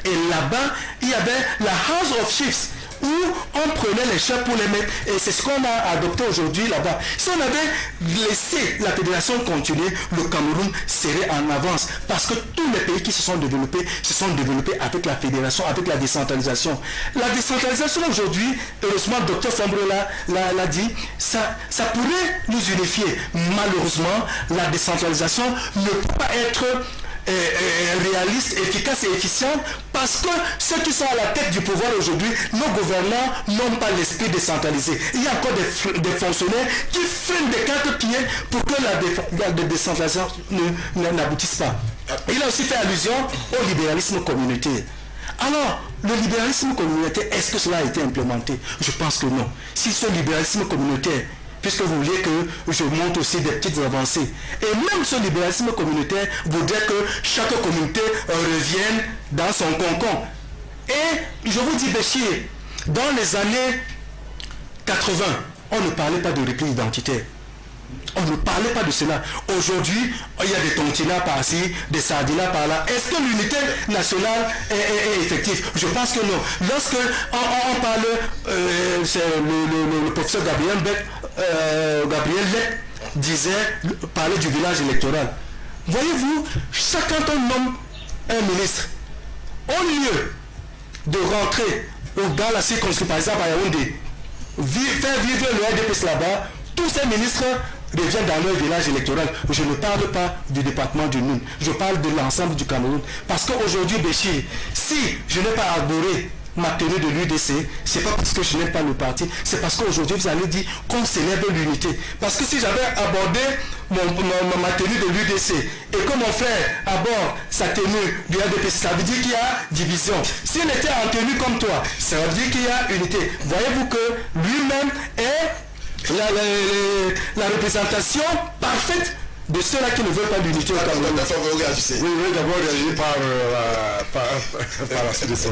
Et là-bas, il y avait la House of Chiefs, où on prenait les chefs pour les mettre. Et c'est ce qu'on a adopté aujourd'hui là-bas. Si on avait laissé la fédération continuer, le Cameroun serait en avance. Parce que tous les pays qui se sont développés avec la fédération, avec la décentralisation. La décentralisation aujourd'hui, heureusement, le Dr Fambre l'a dit, ça pourrait nous unifier. Malheureusement, la décentralisation ne peut pas être réaliste, efficace et efficiente parce que ceux qui sont à la tête du pouvoir aujourd'hui, nos gouvernants n'ont pas l'esprit décentralisé. Il y a encore des fonctionnaires qui freinent des quatre pieds pour que la décentralisation n'aboutisse pas. Il a aussi fait allusion au libéralisme communautaire. Alors, le libéralisme communautaire, est-ce que cela a été implémenté? Je pense que non. Si ce libéralisme communautaire, puisque vous vouliez que je montre aussi des petites avancées. Et même ce libéralisme communautaire voudrait que chaque communauté revienne dans son concon. Et je vous dis, Béchir, dans les années 80, on ne parlait pas de repli identitaire. On ne parlait pas de cela. Aujourd'hui, il y a des tontinas par-ci, des sardinas par-là. Est-ce que l'unité nationale est effective? Je pense que non. Lorsque on parle, c'est le professeur Gabriel Lec parlait du village électoral. Voyez-vous, chacun on nomme un ministre, au lieu de rentrer dans la circonscription, par exemple à Yaoundé, faire vivre le RDPC là-bas, tous ces ministres reviennent dans leur village électoral. Je ne parle pas du département du Noun, je parle de l'ensemble du Cameroun. Parce qu'aujourd'hui, Béchir, si je n'ai pas arboré ma tenue de l'UDC, c'est pas parce que je n'aime pas le parti, c'est parce qu'aujourd'hui vous allez dire qu'on célèbre l'unité. Parce que si j'avais abordé ma tenue de l'UDC et que mon frère aborde sa tenue du RDPC, ça veut dire qu'il y a division. S'il était en tenue comme toi, ça veut dire qu'il y a unité. Voyez-vous que lui-même est la représentation parfaite de ceux-là qui ne veulent pas l'unité au Cameroun. Oui, d'abord réagir par la suite de son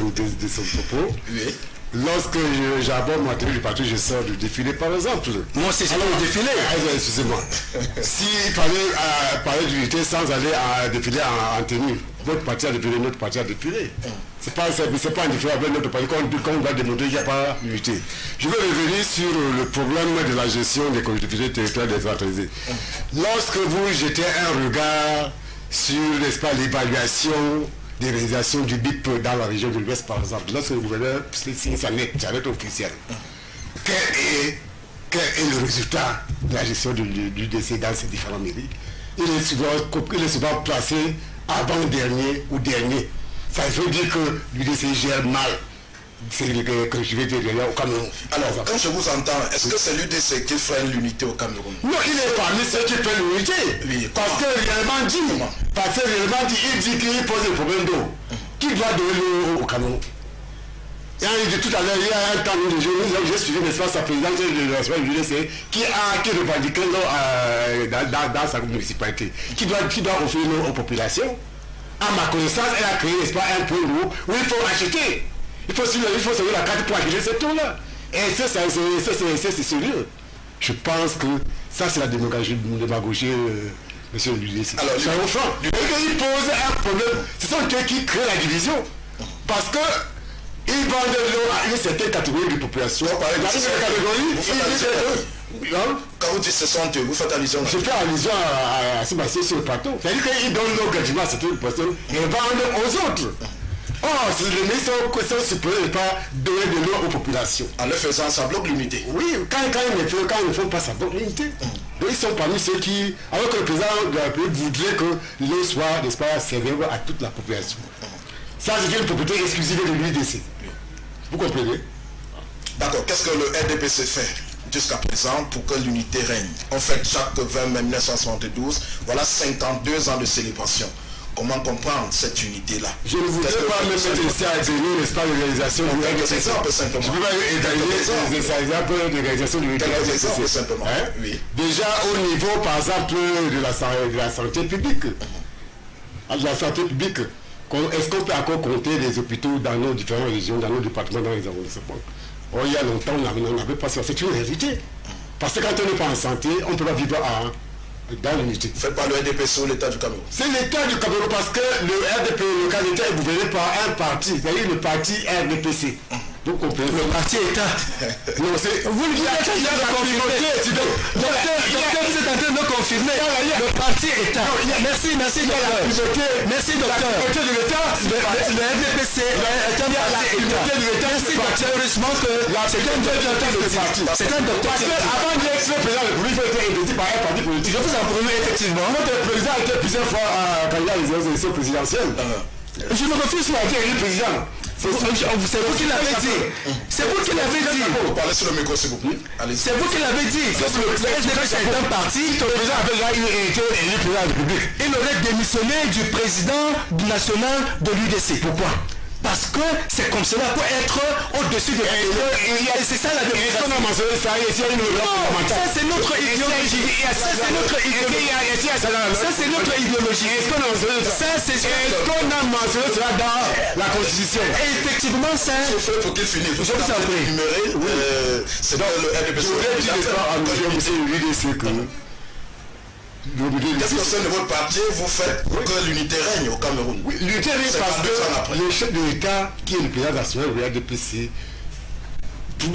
propos. Oui. Lorsque j'aborde ma tenue du parti, je sors du défilé, par exemple. Moi, c'est le défilé. Excusez-moi. S'il fallait parler d'unité sans aller à défiler en tenue, votre parti a défilé, notre parti a défilé. C'est pas un défilé avec notre parti qu'on va démontrer qu'il n'y a pas d'unité. Je veux revenir sur le problème de la gestion des collectivités territoriales décentralisées. Lorsque vous jetez un regard sur, n'est-ce pas, l'évaluation des réalisations du BIP dans la région de l'Ouest, par exemple, lorsque le gouverneur signe sa lettre officielle, quel est le résultat de la gestion du DC dans ces différentes mairies? Il est souvent placé avant-dernier ou dernier. Ça veut dire que l'UDC gère mal. C'est le que je vais dire au Cameroun. Alors, quand je vous entends, est-ce que c'est l'UDC qui freine l'unité au Cameroun? Non, il est parmi ceux qui freinent l'unité. Oui. Parce que réellement dit, il dit qu'il pose le problème d'eau. Qui doit donner l'eau au Cameroun? Il dit tout à l'heure, il y a un temps de jour, j'ai suivi, n'est-ce pas, sa présidente de l'UDC qui revendiquait l'eau dans sa municipalité. Qui doit offrir l'eau aux populations. À ma connaissance, elle a créé, n'est-ce pas, un point d'eau où il faut acheter. Il faut suivre la carte pour acheter cette eau-là. Et c'est sérieux. Je pense que ça, c'est la démagogie, monsieur le ministre. Alors, c'est au fond. Il pose un problème. Ce sont eux qui créent la division. Parce que ils vendent l'eau à une certaine catégorie de population. Quand vous dites ce sont eux, vous faites allusion à... Je fais allusion à Sébastien sur le plateau. C'est-à-dire qu'ils donnent l'eau gratuitement à certaines personnes et vendent aux autres. Oh, les ministres sont supposés ne pas donner de l'eau aux populations. En le faisant, ça bloque l'unité. Oui, quand ils ne font pas, ça bloque l'unité. Donc ils sont parmi ceux qui, alors que le président de la République voudrait que l'eau soit, n'est-ce pas, servible à toute la population. Ça, c'est une propriété exclusive de l'UDC. Vous comprenez? D'accord. Qu'est-ce que le RDPC fait jusqu'à présent pour que l'unité règne? En fait, chaque 20 mai 1972, voilà 52 ans de célébration. Comment comprendre cette unité-là? Je ne voudrais pas me mettre ici à étaler, n'est-ce pas, les réalisations du RDPC. Je ne peux pas étaler les exemples de réalisation du RDPC. Simplement. Oui. Déjà au niveau, par exemple, de la santé publique. Est-ce qu'on peut encore compter les hôpitaux dans nos différentes régions, dans nos départements, dans les arrondissements? Il y a longtemps, on n'avait pas ça. C'est une réalité. Parce que quand on n'est pas en santé, on ne peut pas vivre dans l'unité. Faites pas le RDPC ou l'État du Cameroun? C'est l'État du Cameroun parce que le RDP, le candidat est gouverné par un parti, c'est-à-dire le parti RDPC. Vous comprenez? Le parti État. Non, c'est... Vous le dites, il y a la communauté. Docteur, vous êtes en train de confirmer. Le parti État. Merci, docteur. Merci, docteur. Le l'État, le RDPC est un parti État. Merci, docteur. Heureusement que c'est un docteur de parti. C'est un docteur. Parce qu'avant d'être président de la République, il a été investi par un parti politique. Je vous en prie, effectivement. Votre président a été plusieurs fois candidat à l'élection présidentielle. Je me refuse à être élu président. C'est vous qui l'avez dit. C'est vous qui l'avez dit. Parlez sur le micro, s'il vous plaît. C'est vous qui l'avez dit. Le RDPC est un parti. Le président avait déjà été élu président de la République. Il aurait démissionné du président national de l'UDC. Pourquoi? Parce que c'est comme cela pour être au-dessus de la et c'est ça la démocratie. Ça c'est notre idéologie. Ça c'est notre idéologie. Ça c'est notre idéologie. Est-ce qu'on a mentionné cela dans la Constitution? Effectivement, ça. Faut qu'il finisse. Je vous en prie. C'est dans le RDPC. Qu'est-ce que c'est de votre parti vous faites pour que l'unité règne au Cameroun? Oui, l'unité règne parce que le chef de l'État, qui est le président national du RDPC, il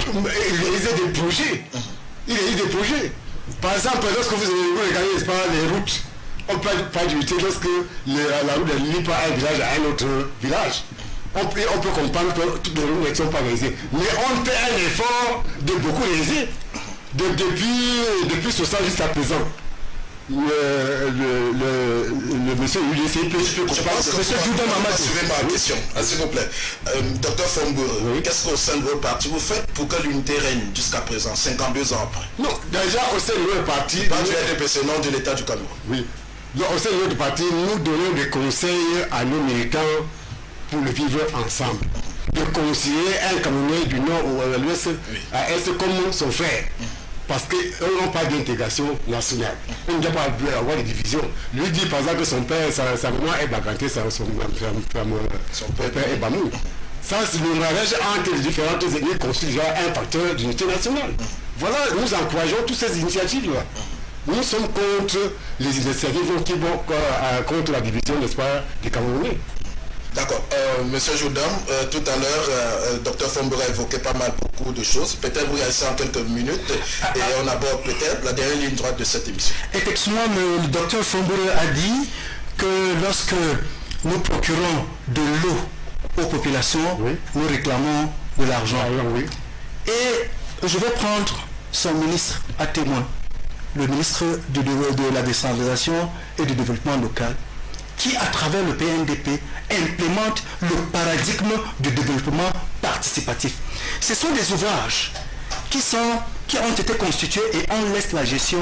réalise des projets. Il réalise des projets. Par exemple, lorsque vous regardez les routes, on peut pas d'unité lorsque la route ne lie pas un village à un autre village. on peut comprendre que toutes les lois ne sont pas réalisées. Mais on fait un effort de beaucoup réaliser. Depuis 60 jusqu'à présent. Le monsieur UDC peut je pense que monsieur Judan m'a assuré ma question, s'il vous plaît. Docteur Fombour, qu'est-ce qu'au sein de votre parti vous faites pour que l'unité règne jusqu'à présent, 52 ans après? Non, déjà au sein de notre parti... Pas du RDPC, non de l'État du Cameroun. Oui. Donc, au sein de notre parti, nous donnons des conseils à nos militants pour le vivre ensemble. De conseiller un Camerounais du Nord ou à l'Ouest à être comme son frère. Parce qu'ils n'ont pas d'intégration nationale. Ils ne doivent pas avoir des divisions. Lui dit par exemple que son père, sa maman est baganté, son père est bamou. Ça, c'est le mariage entre les différentes ethnies constitue déjà un facteur d'unité nationale. Voilà, nous encourageons toutes ces initiatives-là. Nous sommes contre les initiatives qui vont contre la division, n'est-ce pas, des Camerounais. D'accord. Monsieur Jourdan, tout à l'heure, Dr Fombour a évoqué pas mal beaucoup de choses. Peut-être vous réagissez en quelques minutes et on aborde peut-être la dernière ligne droite de cette émission. Effectivement, le Dr Fombour a dit que lorsque nous procurons de l'eau aux populations, nous réclamons de l'argent. Et je vais prendre son ministre à témoin, le ministre de la décentralisation et du développement local, qui à travers le PNDP implémente le paradigme du développement participatif. Ce sont des ouvrages qui ont été constitués et on laisse la gestion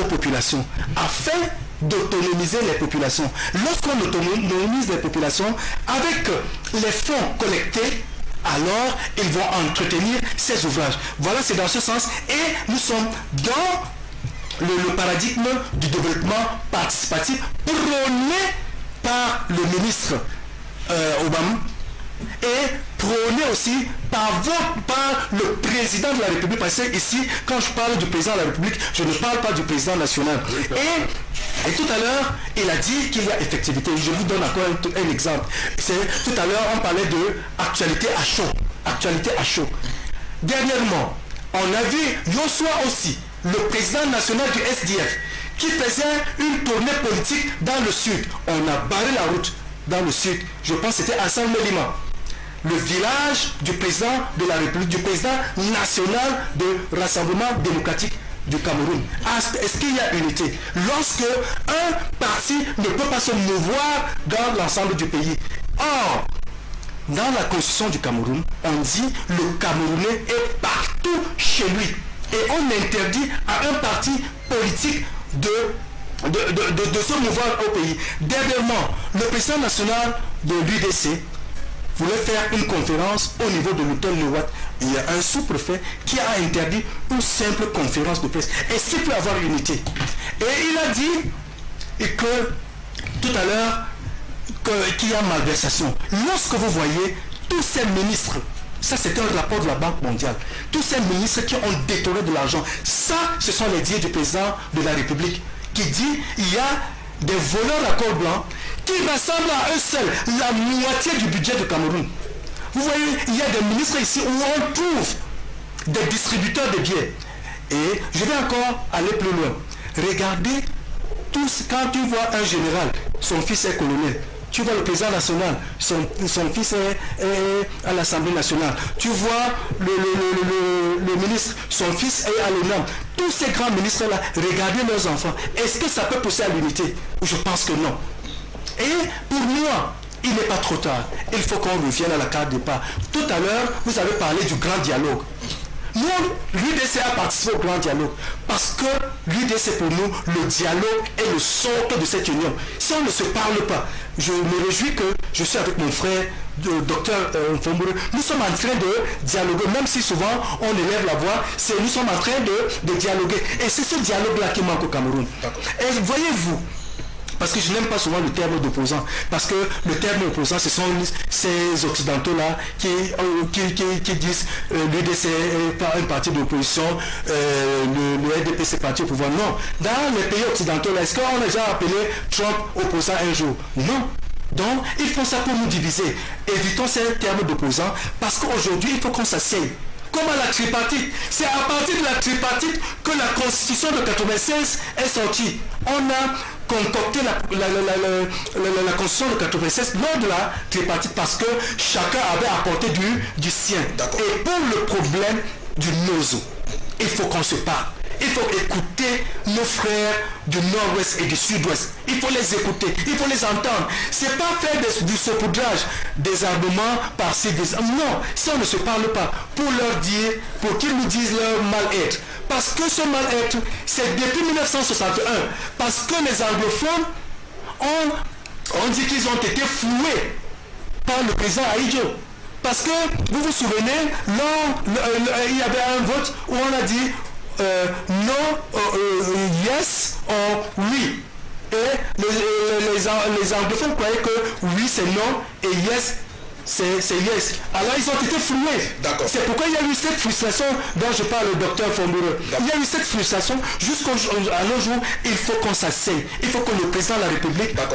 aux populations afin d'autonomiser les populations. Lorsqu'on autonomise les populations avec les fonds collectés, alors ils vont entretenir ces ouvrages. Voilà, c'est dans ce sens. Et nous sommes dans le paradigme du développement participatif prôné par le ministre Obama et prôné aussi par le président de la République, parce que ici, quand je parle du président de la République, je ne parle pas du président national. Et tout à l'heure, il a dit qu'il y a effectivité. Je vous donne encore un exemple. Tout à l'heure, on parlait de actualité à chaud. Actualité à chaud. Dernièrement, on a vu Yossua aussi, le président national du SDF, qui faisait une tournée politique dans le sud. On a barré la route dans le sud. Je pense que c'était à San Melima, le village du président de la République, du président national de Rassemblement démocratique du Cameroun. Est-ce qu'il y a unité? Lorsque un parti ne peut pas se mouvoir dans l'ensemble du pays. Or, dans la constitution du Cameroun, on dit le Camerounais est partout chez lui. Et on interdit à un parti politique de se mouvoir au pays. Dernièrement, le président national de l'UDC voulait faire une conférence au niveau de l'hôtel Lewat. Il y a un sous-préfet qui a interdit une simple conférence de presse. Est-ce qu'il peut y avoir unité? Et il a dit que tout à l'heure qu'il y a malversation. Lorsque vous voyez tous ces ministres, ça c'est un rapport de la Banque mondiale, tous ces ministres qui ont détourné de l'argent, ça ce sont les dires du président de la République qui dit il y a des voleurs à col blanc qui rassemblent à eux seuls la moitié du budget du Cameroun. Vous voyez, il y a des ministres ici où on trouve des distributeurs de billets. Et je vais encore aller plus loin. Regardez tous, quand tu vois un général, son fils est colonel. Tu vois le président national, son fils est à l'Assemblée nationale. Tu vois le ministre, son fils est à l'ONU. Tous ces grands ministres-là, regardez leurs enfants. Est-ce que ça peut pousser à l'unité? Je pense que non. Et pour moi, il n'est pas trop tard. Il faut qu'on revienne à la carte départ. Tout à l'heure, vous avez parlé du grand dialogue. Nous, l'UDC a participé au grand dialogue parce que l'UDC pour nous, le dialogue est le socle de cette union. Si on ne se parle pas, je me réjouis que je suis avec mon frère, le docteur Fombour. Nous sommes en train de dialoguer, même si souvent on élève la voix, nous sommes en train de dialoguer. Et c'est ce dialogue-là qui manque au Cameroun. Et voyez-vous, parce que je n'aime pas souvent le terme d'opposant, parce que le terme opposant, ce sont ces occidentaux-là qui disent l'UDC est pas un parti d'opposition, le RDP c'est parti au pouvoir. Non, dans les pays occidentaux-là, est-ce qu'on a déjà appelé Trump opposant un jour? Non. Donc, ils font ça pour nous diviser. Évitons ces termes d'opposants, parce qu'aujourd'hui, il faut qu'on s'assieye. Comme à la tripartite. C'est à partir de la tripartite que la constitution de 96 est sortie. On a concocté la constitution de 96 lors de la tripartite parce que chacun avait apporté du sien. Et pour le problème du Nozo, il faut qu'on se parle. Il faut écouter nos frères du nord-ouest et du sud-ouest. Il faut les écouter, il faut les entendre. C'est pas faire du saupoudrage, des arguments par-ci, non, si on ne se parle pas, pour leur dire, pour qu'ils nous disent leur mal-être. Parce que ce mal-être, c'est depuis 1961. Parce que les anglophones on dit qu'ils ont été floués par le président Ahidjo. Parce que, vous vous souvenez, il y avait un vote où on a dit non, yes or oui. Et les anglophones croyaient que oui c'est non et yes c'est yes. Alors ils ont été floués. C'est pourquoi il y a eu cette frustration dont je parle au docteur Fomboureux. Il y a eu cette frustration jusqu'à nos jours. Il faut qu'on s'asseye. Il faut que le président de la République parle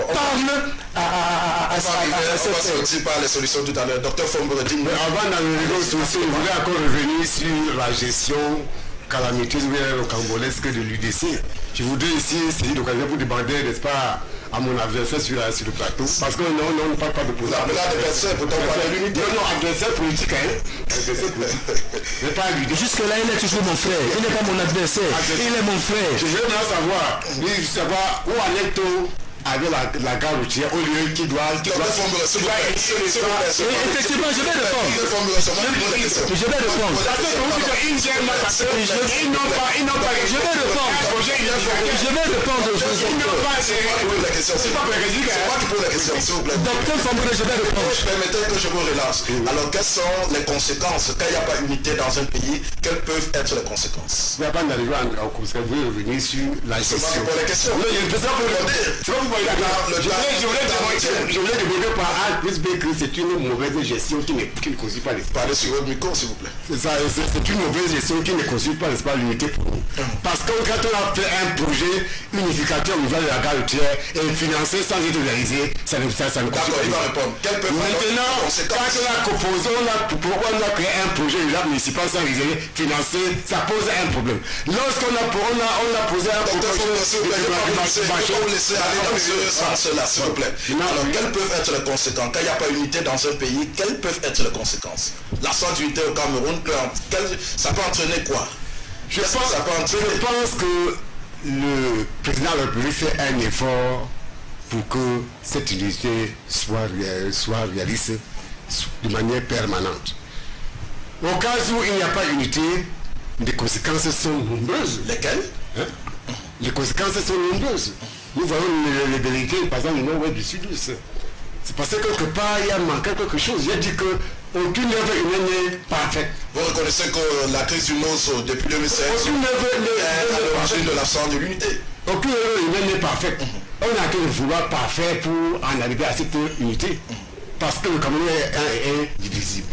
à sortir par les solutions tout à l'heure. Docteur Fomboureux, dis-moi. Avant d'arriver aux solutions, je voulais encore revenir sur la gestion calamiteuse ou cambolesque de l'UDC. Je voudrais ici saisir l'occasion pour demander, n'est-ce pas, à mon adversaire sur le plateau, parce que non, on ne parle pas de position. Mais l'adversaire, pourtant, on parle de l'unité. Non, adversaire politique, hein. Adversaire politique. Mais pas l'UDC. Jusque-là, il est toujours mon frère. Il n'est pas mon adversaire. Il est mon frère. Je veux bien savoir, où en est-on avec la gare routière au lieu qui doit effectivement, je vais répondre. Je vais répondre. Docteur Fomboureux, je vais répondre. Permettez que je vous relance. Alors, quelles sont les conséquences quand il n'y a pas d'unité dans un pays? Quelles peuvent être les conséquences? Il n'y a pas d'arriver en conséquence. Vous revenez sur la gestion. Pour les questions. Non, il y a une question pour le dire. Je voulais demander par A plus B que c'est une mauvaise gestion qui ne constitue pas l'espace. Parlez sur votre micro, s'il vous plaît. C'est une mauvaise gestion qui ne constitue pas l'espace l'unité pour nous. Parce que quand on a fait un projet unificateur au niveau de la gare routière et financé sans être réalisé, ça ne constitue pas. D'accord, il va répondre. Maintenant, quand on a proposé, on a créé un projet municipal sans réaliser, financé, ça pose un problème. Lorsqu'on a posé un cela, s'il vous plaît. Alors, quelles peuvent être les conséquences? Quand il n'y a pas d'unité dans un pays, quelles peuvent être les conséquences? L'absence d'unité au Cameroun, ça peut entraîner quoi? Je pense que le président de la République fait un effort pour que cette unité soit réalisée de manière permanente. Au cas où il n'y a pas d'unité, les conséquences sont nombreuses. Lesquelles? Les conséquences sont nombreuses. Nous voyons les vérités, par exemple, au nord-ouest du sud-ouest. C'est parce que quelque part, il y a manqué quelque chose. J'ai dit qu'aucune œuvre humaine n'est parfaite. Vous reconnaissez que la crise du Nozo, depuis 2016, est à l'origine de l'absence de l'unité? Aucune œuvre humaine n'est parfaite. On a qu'à vouloir parfait pour en arriver à cette unité. Parce que le Cameroun est indivisible.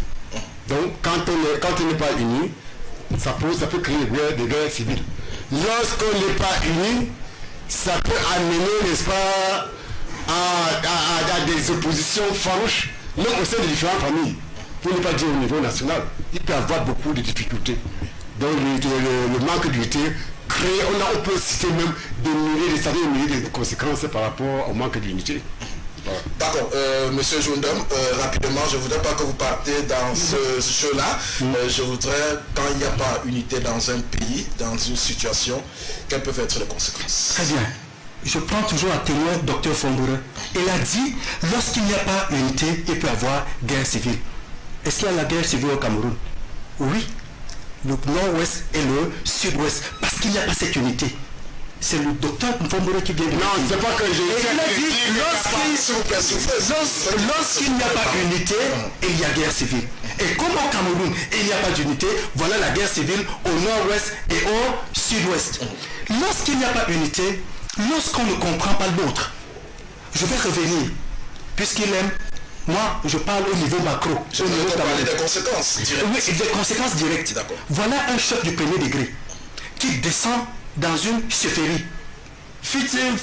Donc, quand on n'est pas uni, ça peut créer des guerres civiles. Lorsqu'on n'est pas uni, ça peut amener, n'est-ce pas, à des oppositions farouches, même au sein de différentes familles, pour ne pas dire au niveau national. Il peut y avoir beaucoup de difficultés. Donc le manque d'unité crée, on peut citer même des milliers de conséquences par rapport au manque d'unité. Voilà. D'accord, monsieur Jondom, rapidement, je ne voudrais pas que vous partiez dans ce jeu-là. Je voudrais, quand il n'y a pas unité dans un pays, dans une situation, quelles peuvent être les conséquences? Très bien. Je prends toujours à témoin Dr Fomboureux. Il a dit, lorsqu'il n'y a pas unité, il peut y avoir guerre civile. Est-ce qu'il y a la guerre civile au Cameroun? Oui. Le nord-ouest et le sud-ouest. Parce qu'il n'y a pas cette unité. C'est le docteur Fomboureux qui vient de dire. Non, c'est pas que j'ai dit, lorsqu'il n'y a pas d'unité, il y a guerre civile. Et comme au Cameroun, il n'y a pas d'unité, voilà la guerre civile au nord-ouest et au sud-ouest. Lorsqu'il n'y a pas d'unité, lorsqu'on ne comprend pas l'autre, je vais revenir, puisqu'il aime, moi je parle au niveau macro. Je vais parler des conséquences directes. Oui, des conséquences directes. Voilà un chef du premier degré qui descend dans une chefferie, fut-elle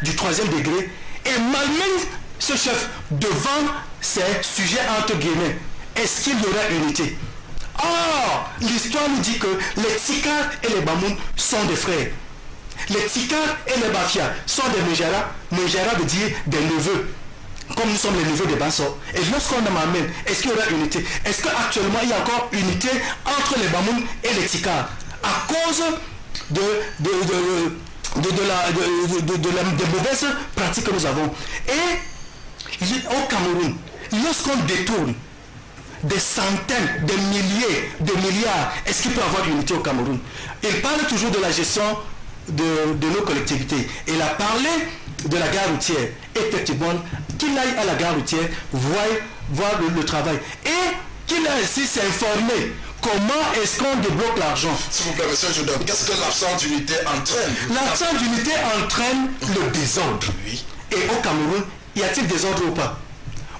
du troisième degré, et malmène ce chef devant ses sujets entre guillemets. Est-ce qu'il y aura unité? Or, l'histoire nous dit que les Tsikar et les Bamoun sont des frères. Les Tikars et les Bafia sont des Mejara. Mejara veut dire des neveux. Comme nous sommes les neveux des Bansor. Et lorsqu'on m'amène, est-ce qu'il y aura unité? Est-ce qu'actuellement il y a encore unité entre les Bamoun et les Tikars? À cause des mauvaises pratiques que nous avons. Et au Cameroun, lorsqu'on détourne des centaines, des milliers, des milliards, est-ce qu'il peut y avoir unité au Cameroun? Il parle toujours de la gestion de nos collectivités. Il a parlé de la gare routière. Effectivement, qu'il aille à la gare routière, voir le travail. Et qu'il aille aussi s'informer. Comment est-ce qu'on débloque l'argent? S'il vous plaît, monsieur Jodon, qu'est-ce que l'absence d'unité entraîne? L'absence d'unité entraîne le désordre. Oui. Et au Cameroun, y a-t-il désordre ou pas?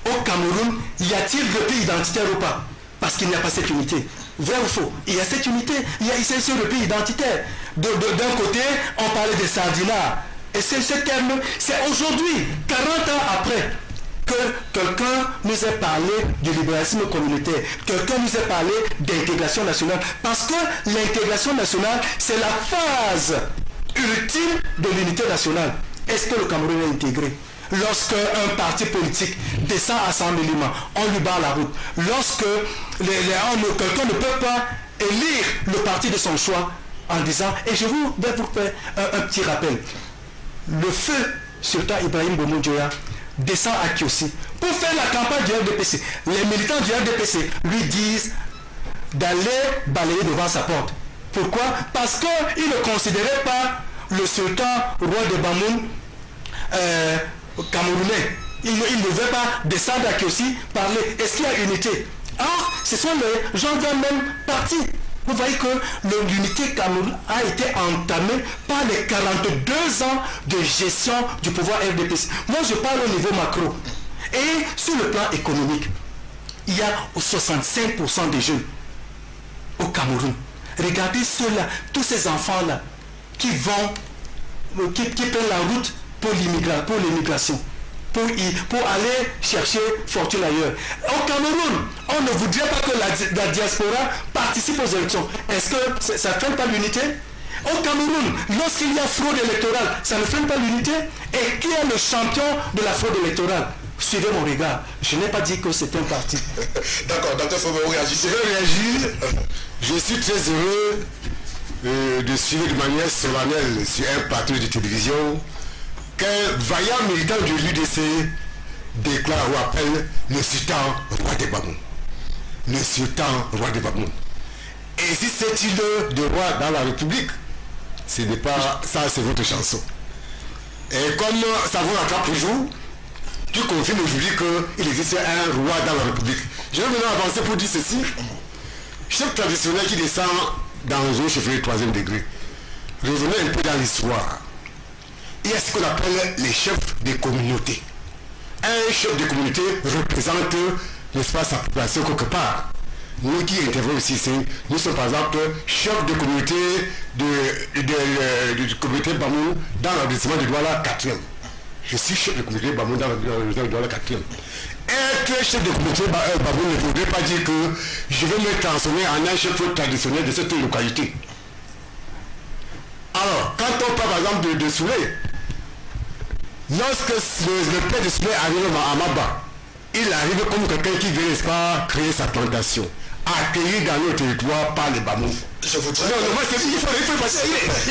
Au Cameroun, y a-t-il repli identitaire ou pas? Parce qu'il n'y a pas cette unité. Vrai ou faux? Il y a cette unité, il y a ce repli identitaire. D'un côté, on parlait des sardinards. Et c'est ce terme, c'est aujourd'hui, 40 ans après, que quelqu'un nous ait parlé du libéralisme communautaire, quelqu'un nous ait parlé d'intégration nationale, parce que l'intégration nationale, c'est la phase ultime de l'unité nationale. Est-ce que le Cameroun est intégré? Lorsque un parti politique descend à 100 millimètres, on lui barre la route. Lorsque quelqu'un ne peut pas élire le parti de son choix en disant, et je vous vais vous faire un petit rappel, le feu sultan Ibrahim Boumou-Dioya descend à Kiossi pour faire la campagne du RDPC. Les militants du RDPC lui disent d'aller balayer devant sa porte. Pourquoi? Parce qu'il ne considérait pas le sultan roi de Bamoun camerounais. Il ne veut pas descendre à Kiossi parler. Est-ce qu'il y a unité? Or, ce sont les gens d'un même parti. Vous voyez que l'unité Cameroun a été entamée par les 42 ans de gestion du pouvoir RDPC. Moi, je parle au niveau macro. Et sur le plan économique, il y a 65% des jeunes au Cameroun. Regardez ceux-là, tous ces enfants-là qui prennent la route pour l'immigration. Pour aller chercher fortune ailleurs. Au Cameroun, on ne voudrait pas que la diaspora participe aux élections. Est-ce que ça ne freine pas l'unité? Au Cameroun, lorsqu'il y a fraude électorale, ça ne freine pas l'unité? Et qui est le champion de la fraude électorale? Suivez mon regard. Je n'ai pas dit que c'est un parti. D'accord, docteur Fobéo, réagissez. Je veux réagir. Je suis très heureux de suivre de manière solennelle sur un plateau de télévision qu'un vaillant militant de l'UDC déclare ou appelle le sultan roi des Bamoun. Le sultan roi des Bamoun. Et si c'est titre de roi dans la République, ce n'est pas ça, c'est votre chanson. Et comme ça vous rattrape toujours, tu confirmes aujourd'hui qu'il existe un roi dans la République. Je vais maintenant avancer pour dire ceci. Chef traditionnel qui descend dans un chefferie 3e degré. Revenez un peu dans l'histoire. Il y a ce qu'on appelle les chefs des communautés. Un chef de communauté représente, n'est-ce pas, sa population quelque part. Nous qui intervenons aussi, nous sommes par exemple chefs de communauté de communauté Bamoun dans l'arrondissement de Douala 4e. Je suis chef de communauté Bamoun dans l'arrondissement de Douala 4e. Être chef de communauté Bamoun ne voudrait pas dire que je vais me transformer en un chef traditionnel de cette localité. Alors, quand on parle par exemple de Soulé, lorsque le père de Soulé arrive à Maba, il arrive comme quelqu'un qui veut, n'est-ce pas, créer sa plantation, accueilli dans notre territoire par les Bamoun. Je vous dis. Non, moi, il faut passer. Est-ce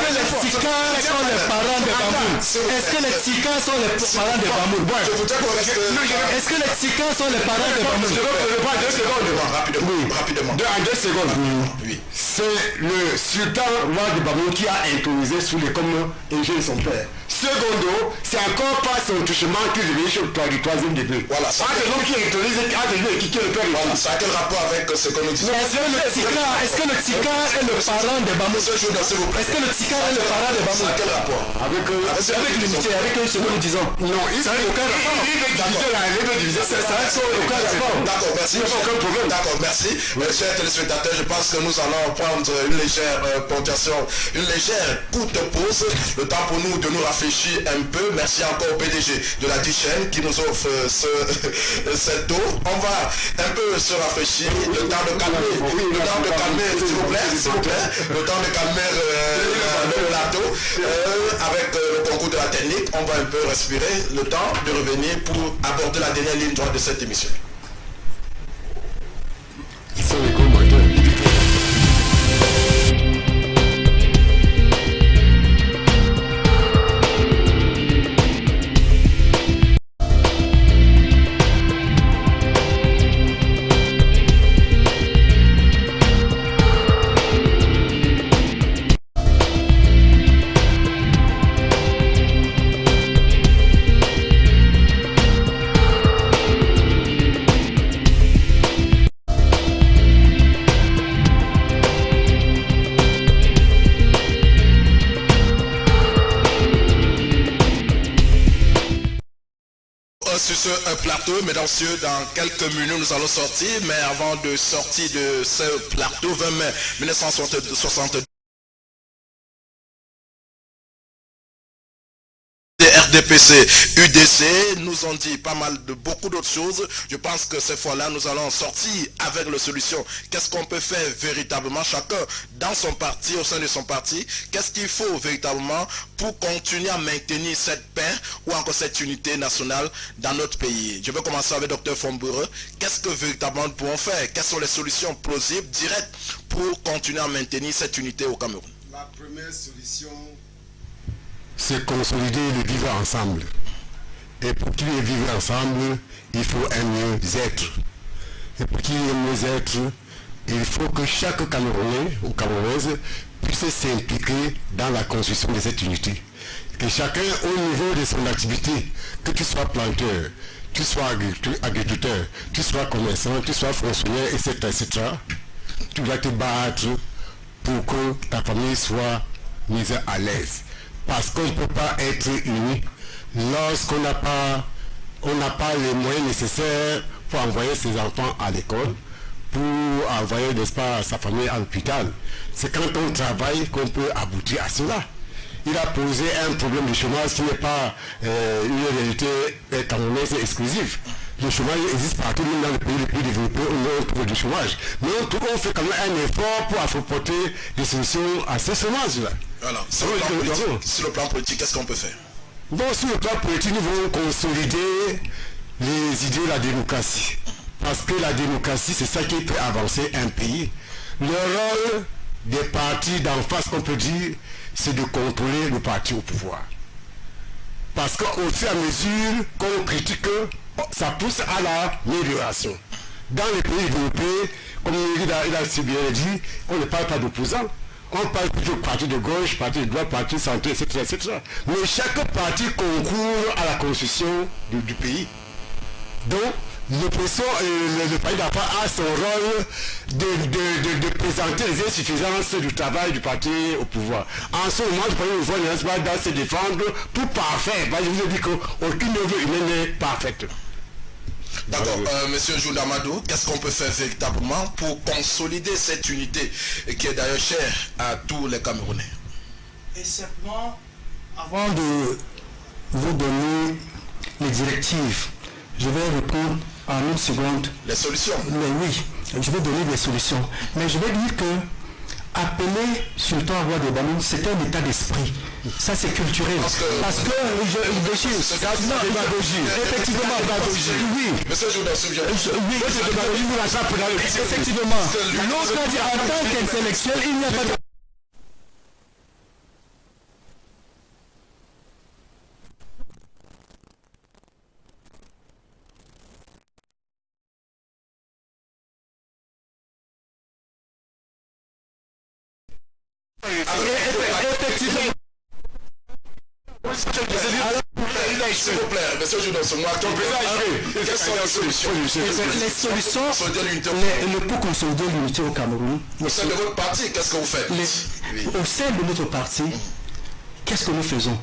que les Tikars sont les parents des Bamoun? Est-ce que les Tikars sont les parents des Bamoun? Je voudrais qu'on reste. Est-ce que les Tikars sont les parents des Bamoun? Rapidement. En 2 secondes. Oui. C'est le sultan roi de Bamoun qui a intronisé sous les comme ingénieur son père. Secondo, c'est encore pas son touchement qui devient chef du 3e degré. Voilà. C'est l'homme qui intronisé, qui est le père. Voilà. Ça a quel rapport avec ce que nous disons? Est-ce que le Tikar est le parent des Bamoun? Est-ce que le Tikar est le parent des Bamoun? Ça a quel rapport? Avec l'unité, avec ce que nous disons. Non, ça n'a aucun rapport. D'accord, merci. Aucun problème. D'accord, merci. Chers téléspectateurs, je pense que nous allons prendre une légère ponctuation, une légère courte pause. Le temps pour nous de nous rafraîchir un peu. Merci encore au PDG de la Dichaine qui nous offre cette eau. On va un peu se rafraîchir, le temps de calmer s'il vous plaît, le temps de calmer le plateau. Avec le concours de la technique, on va un peu respirer, le temps de revenir pour aborder la dernière ligne droite de cette émission. Ils sont les commentateurs. Sur ce plateau, mesdames et messieurs, dans quelques minutes nous allons sortir, mais avant de sortir de ce plateau, 20 mai 1962, RDPC, UDC nous ont dit pas mal de beaucoup d'autres choses. Je pense que cette fois-là, nous allons sortir avec la solution. Qu'est-ce qu'on peut faire véritablement, chacun dans son parti, au sein de son parti? Qu'est-ce qu'il faut véritablement pour continuer à maintenir cette paix ou encore cette unité nationale dans notre pays? Je vais commencer avec Dr Fomboureux. Qu'est-ce que véritablement nous pouvons faire? Quelles sont les solutions plausibles, directes, pour continuer à maintenir cette unité au Cameroun? La première solution, c'est consolider le vivre ensemble. Et pour qu'il y ait vivre ensemble, il faut un mieux-être. Et pour qu'il y ait un mieux-être, il faut que chaque Camerounais ou Camerounaise puisse s'impliquer dans la construction de cette unité. Que chacun, au niveau de son activité, que tu sois planteur, tu sois agriculteur, tu sois commerçant, tu sois fonctionnaire, etc., tu dois te battre pour que ta famille soit mise à l'aise. Parce qu'on ne peut pas être unis lorsqu'on n'a pas les moyens nécessaires pour envoyer ses enfants à l'école, pour envoyer, n'est-ce pas, sa famille à l'hôpital. C'est quand on travaille qu'on peut aboutir à cela. Il a posé un problème de chômage qui n'est pas une réalité camerounaise exclusive. Le chômage existe partout, même dans les pays les plus développés, on trouve du chômage. Mais on fait quand même un effort pour apporter des solutions à ce chômage-là. Alors, sur le plan politique, qu'est-ce qu'on peut faire? Bon, sur le plan politique, nous voulons consolider les idées de la démocratie. Parce que la démocratie, c'est ça qui peut avancer un pays. Le rôle des partis d'en face, on peut dire, c'est de contrôler le parti au pouvoir. Parce qu'au fur et à mesure qu'on critique, ça pousse à l'amélioration. Dans les pays développés, comme il a si bien dit, on ne parle pas d'opposants. On parle plutôt de parti de gauche, parti de droite, parti de centre, etc., Mais chaque parti concourt à la construction du pays. Donc, l'opposition, le parti d'affaires a son rôle de présenter les insuffisances du travail du parti au pouvoir. En ce moment, le parti au pouvoir doit se défendre pour parfait. Je vous ai dit qu'aucune œuvre humaine n'est parfaite. D'accord, monsieur Jules Amadou, qu'est-ce qu'on peut faire véritablement pour consolider cette unité qui est d'ailleurs chère à tous les Camerounais? Et simplement, avant de vous donner les directives, je vais répondre en une seconde. Les solutions? Mais oui, je vais donner des solutions. Mais je vais dire que appeler Sultan à voir des ballons, c'est un état d'esprit. Ça, c'est culturel. Parce que effectivement, oui. Monsieur Jourdan, oui, effectivement. L'autre a dit en tant qu'intellectuel, il n'y a pas de... S'il vous plaît, monsieur Jourdan, c'est moi qui quelles sont les solutions? Les solutions, pour consolider l'unité au Cameroun. Au sein de votre parti, qu'est-ce que vous faites? Au sein de notre parti, qu'est-ce que nous faisons?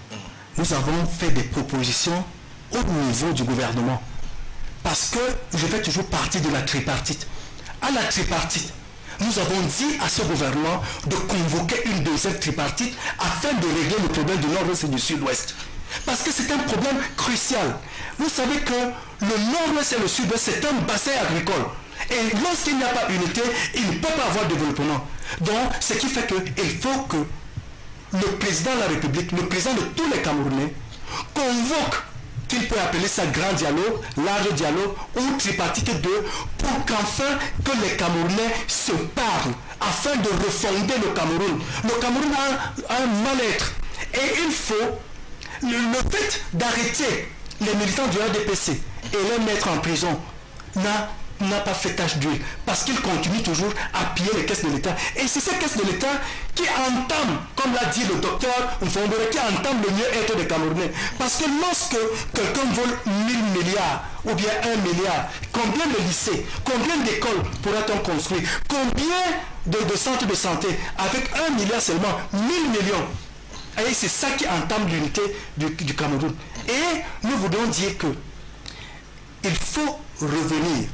Nous avons fait des propositions au niveau du gouvernement. Parce que je fais toujours partie de la tripartite. À la tripartite, nous avons dit à ce gouvernement de convoquer une deuxième tripartite afin de régler le problème du nord-ouest et du sud-ouest. Parce que c'est un problème crucial. Vous savez que le nord-ouest et le sud-ouest, c'est un bassin agricole. Et lorsqu'il n'y a pas unité, il ne peut pas avoir développement. Donc, ce qui fait qu'il faut que le président de la République, le président de tous les Camerounais, convoque, qu'il peut appeler ça grand dialogue, large dialogue ou tripartite 2, pour qu'enfin que les Camerounais se parlent, afin de refonder le Cameroun. Le Cameroun a un mal-être. Et il faut, le fait d'arrêter les militants du RDPC et les mettre en prison n'a pas fait tache d'huile, parce qu'ils continuent toujours à piller les caisses de l'État. Et c'est ces caisses de l'État qui entament, comme l'a dit le docteur Mfondore, qui entament le mieux-être des Camerounais. Parce que lorsque quelqu'un vole 1000 milliards ou bien 1 milliard, combien de lycées, combien d'écoles pourra-t-on construire? Combien de centres de santé avec 1 milliard seulement, 1000 millions? Et c'est ça qui entame l'unité du Cameroun. Et nous voulons dire que il faut revenir,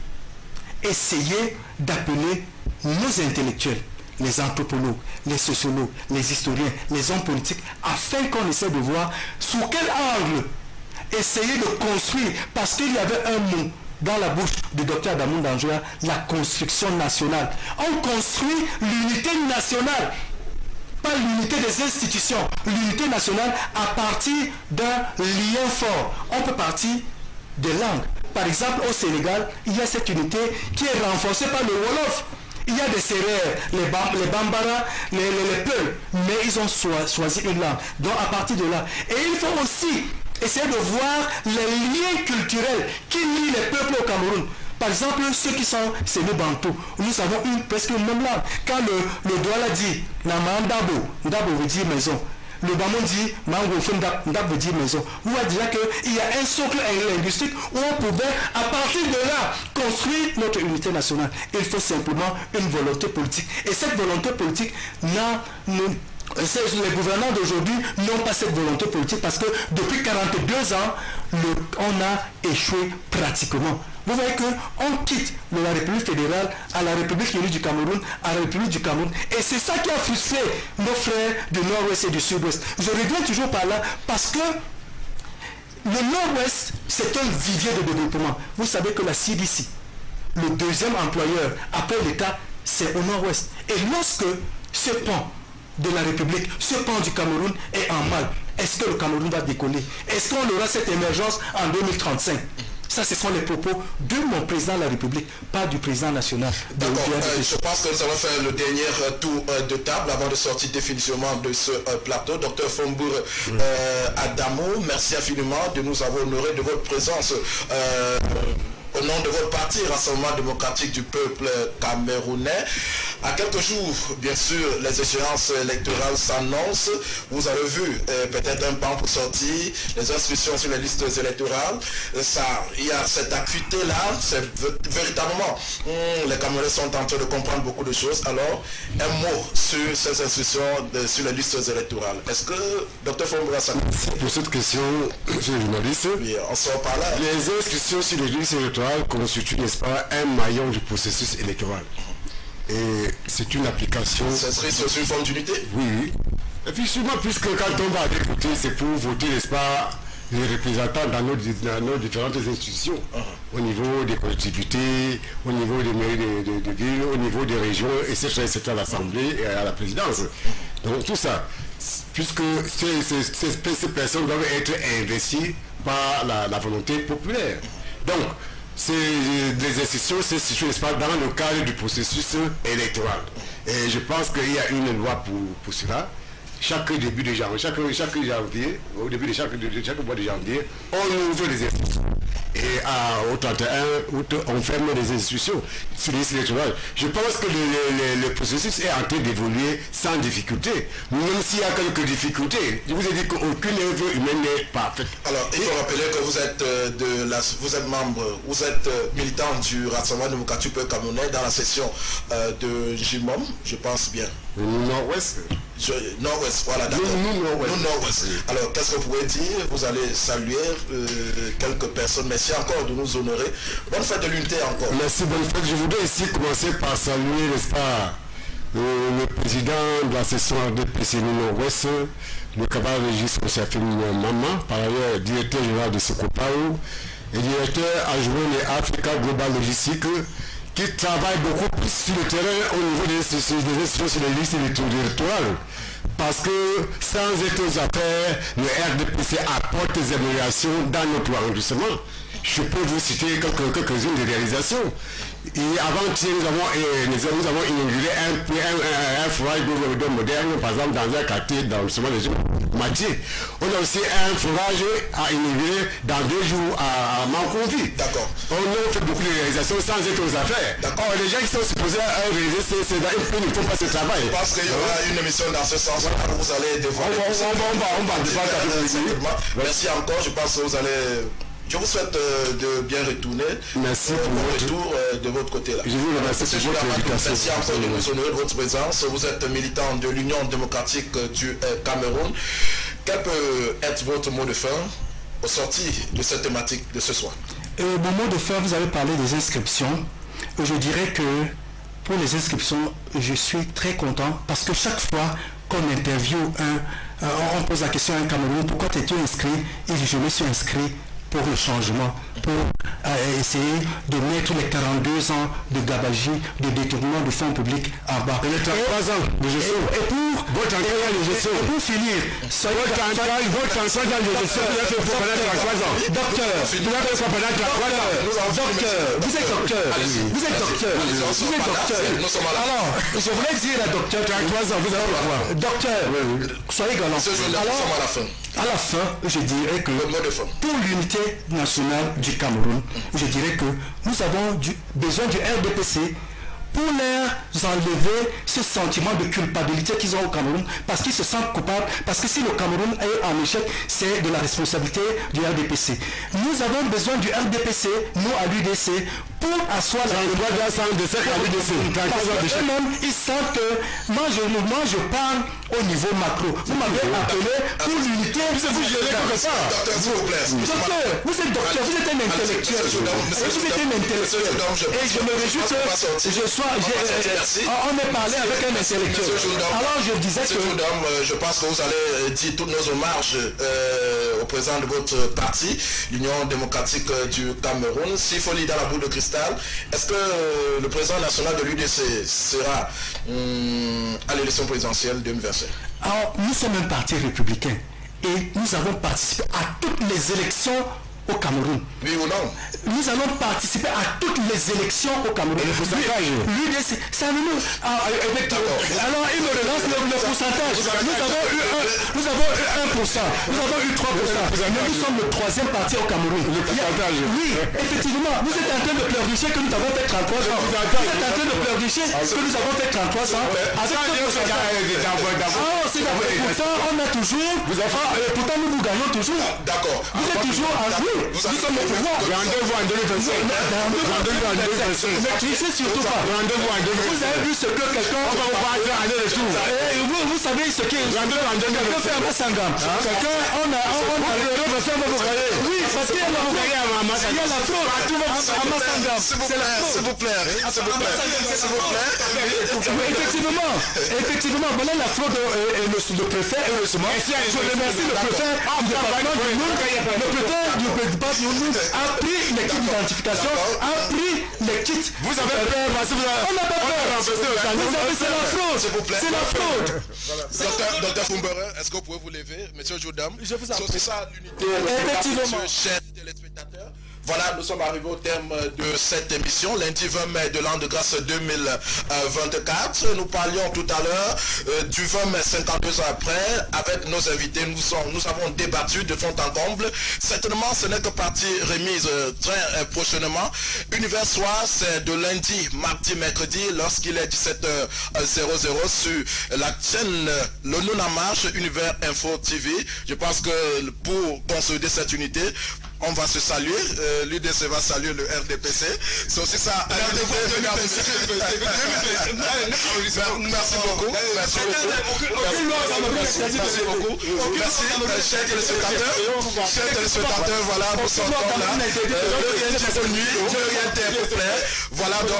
essayer d'appeler nos intellectuels, les anthropologues, les sociologues, les historiens, les hommes politiques, afin qu'on essaie de voir sous quel angle essayer de construire, parce qu'il y avait un mot dans la bouche du docteur Adamou Danjoua, la construction nationale. On construit l'unité nationale, pas l'unité des institutions, l'unité nationale à partir d'un lien fort. On peut partir des langues. Par exemple, au Sénégal, il y a cette unité qui est renforcée par le Wolof. Il y a des Sérères, les Bambara, les Peuls, mais ils ont choisi une langue. Donc à partir de là. Et il faut aussi essayer de voir les liens culturels qui lient les peuples au Cameroun. Par exemple, ceux qui sont Séné-Bantou, nous avons presque une même langue. Quand le Douala dit Nama Ndabo, Ndabo veut dire maison. Le Bamon dit Mango Ndab veut dire maison. Vous voyez déjà qu'il y a un socle linguistique où on pouvait, à partir de là, construire notre unité nationale. Il faut simplement une volonté politique. Et cette volonté politique les gouvernants d'aujourd'hui n'ont pas cette volonté politique parce que depuis 42 ans, on a échoué pratiquement. Vous voyez qu'on quitte de la République fédérale à la République unie du Cameroun, à la République du Cameroun. Et c'est ça qui a frustré nos frères du Nord-Ouest et du Sud-Ouest. Je reviens toujours par là parce que le Nord-Ouest, c'est un vivier de développement. Vous savez que la CDC, le deuxième employeur après l'État, c'est au Nord-Ouest. Et lorsque ce pan de la République, ce pan du Cameroun est en mal, est-ce que le Cameroun va décoller? Est-ce qu'on aura cette émergence en 2035? Ça, ce sont les propos de mon président de la République, pas du président national. D'accord, je pense que nous allons faire le dernier tour de table avant de sortir définitivement de ce plateau. Docteur Fombour Adamou, merci infiniment de nous avoir honoré de votre présence au nom de votre parti, Rassemblement démocratique du peuple camerounais. À quelques jours, bien sûr, les échéances électorales s'annoncent. Vous avez vu peut-être un pan pour sortir, les inscriptions sur les listes électorales. Il y a cette acuité-là, c'est véritablement, les Camerounais sont en train de comprendre beaucoup de choses. Alors, un mot sur ces inscriptions sur les listes électorales. Est-ce que, Dr Fomboura, ça... Merci pour cette question, monsieur le journaliste. Oui, on sort par là. Les inscriptions sur les listes électorales constituent, n'est-ce pas, un maillon du processus électoral. Et c'est une application... S'inscrire sur une forme d'unité? Oui. Et puis souvent, puisque quand on va voter, c'est pour voter, n'est-ce pas, les représentants dans nos différentes institutions, au niveau des collectivités, au niveau des mairies de villes, au niveau des régions, etc., à l'Assemblée et à la présidence. Donc tout ça, puisque ces personnes doivent être investies par la volonté populaire. Donc, des institutions, n'est-ce pas, dans le cadre du processus électoral. Et je pense qu'il y a une loi pour cela. Chaque début de janvier, au début de chaque mois de janvier, on ouvre les institutions. Et au 31 août, on ferme les institutions sur les listes électorales. Je pense que le processus est en train d'évoluer sans difficulté. Même s'il y a quelques difficultés, je vous ai dit qu'aucune œuvre humaine n'est parfaite. Alors, il faut rappeler que vous êtes membre, vous êtes militant du Rassemblement démocratique camerounais dans la session de JMOM, je pense bien. Nord-Ouest. Nord-Ouest, voilà, d'accord. Nous, Nord-Ouest. Alors, qu'est-ce que vous pouvez dire? Vous allez saluer quelques personnes. Merci encore de nous honorer. Bonne fête de l'unité encore. Merci, bonne fête. Je voudrais ici commencer par saluer, n'est-ce pas, le président de la session RDPC Nord-Ouest, le camarade Régis Moussafine Maman, par ailleurs directeur général de Sokopao et directeur adjoint de Africa Global Logistique, qui travaille beaucoup plus sur le terrain au niveau des institutions sur les listes électorales. Parce que sans être aux affaires, le RDPC apporte des améliorations dans notre arrondissement. Je peux vous citer quelques-unes des réalisations. Et avant-hier, nous avons inauguré un forage d'eau moderne, par exemple, dans un quartier dans le Mathieu. On a aussi un forage à inaugurer dans 2 jours à Manconvi. D'accord. On a fait beaucoup de réalisations sans être aux affaires. D'accord. Les gens qui sont supposés réaliser, c'est dans une ne font pas ce travail. Je pense qu'il y aura une émission dans ce sens. Vous allez devoir... On va débattre. Merci encore. Je pense que vous allez... Je vous souhaite de bien retourner. Merci pour votre retour de votre côté là. Je vous remercie pour votre invitation. Merci encore de nous honorer de votre présence. Vous êtes militant de l'Union démocratique du Cameroun. Quel peut être votre mot de fin au sorti de cette thématique de ce soir? Mon mot de fin, vous avez parlé des inscriptions. Je dirais que pour les inscriptions, je suis très content parce que chaque fois qu'on interviewe on pose la question à un Cameroun, pourquoi t'es-tu inscrit? Et je me suis inscrit pour le changement, pour essayer de mettre les 42 ans de gabagie, de détournement de fonds publics en bas. Et les 33 ans de gestion. Et pour finir, votre ancien de gestion, vous êtes pour pendant 33 ans. Docteur, vous êtes docteur. Alors, je voulais dire à docteur, 33 ans, vous avez le droit. Docteur, soyez galant. Alors, à la fin, je dirais que pour l'unité nationale du Cameroun, je dirais que nous avons besoin du RDPC pour leur enlever ce sentiment de culpabilité qu'ils ont au Cameroun, parce qu'ils se sentent coupables, parce que si le Cameroun est en échec, c'est de la responsabilité du RDPC. Nous avons besoin du RDPC, nous à l'UDC, pour asseoir la eux-mêmes, ils sentent que moi je parle au niveau macro. Vous m'avez appelé pour l'unité. Docteur, s'il vous plaît. Docteur, vous êtes docteur, vous êtes un intellectuel. Et je me réjouis que on est parlé avec un intellectuel. Alors je disais que... je pense que vous allez dire tous nos hommages au président de votre parti, l'Union démocratique du Cameroun. S'il faut lire dans la boule de cristal, est-ce que le président national de l'UDC sera à l'élection présidentielle 2025? Alors, nous sommes un parti républicain et nous avons participé à toutes les élections au Cameroun. Oui ou non? Nous allons participer à toutes les élections au Cameroun. L'UDC, ça nous... Alors, il me relance le pourcentage. Nous avons eu 1%, nous avons eu 3%. Mais nous sommes le 3e parti au Cameroun. Oui, effectivement, vous êtes en train de pleurnicher que nous avons fait 33 ans. Vous êtes en train de pleurnicher que nous avons fait 33 ans. Pourtant, on a toujours... Pourtant, nous gagnons toujours. D'accord. Vous êtes toujours en vie. Nous sommes au pouvoir. Rendez-vous en 2025. Ne trichez surtout pas. Vous avez vu ce que quelqu'un... On va vous parler aller de tout. Vous savez ce qu'est... Quelqu'un fait un Massangam. Quelqu'un, on a... Oui, parce qu'il y a la fraude à Massangam. S'il vous plaît. Effectivement, voilà la fraude et le préfet, heureusement. Je remercie le préfet du département du Nord. Le préfet du département a pris les kits d'identification, a pris les kits. Vous avez peur parce que on n'a pas peur. C'est la fraude. S'il vous plaît. C'est la fraude. Docteur Fumbere, est-ce que vous pouvez vous lever? Monsieur Jourdam, je vous en prie. c'est ça l'unité. Effectivement. Chers téléspectateurs. Voilà, nous sommes arrivés au terme de cette émission, lundi 20 mai de l'an de grâce 2024. Nous parlions tout à l'heure du 20 mai 52 ans après, avec nos invités. Nous avons débattu de fond en comble. Certainement, ce n'est que partie remise très prochainement. Univers Soir, c'est de lundi, mardi, mercredi, lorsqu'il est 17h00 sur la chaîne Le Nouna Marche, Univers Info TV. Je pense que pour consolider cette unité, on va se saluer, l'UDC va saluer le RDPC. C'est aussi ça. Merci beaucoup. Merci beaucoup. Merci, chers téléspectateurs. Voilà, nous sommes là. Voilà donc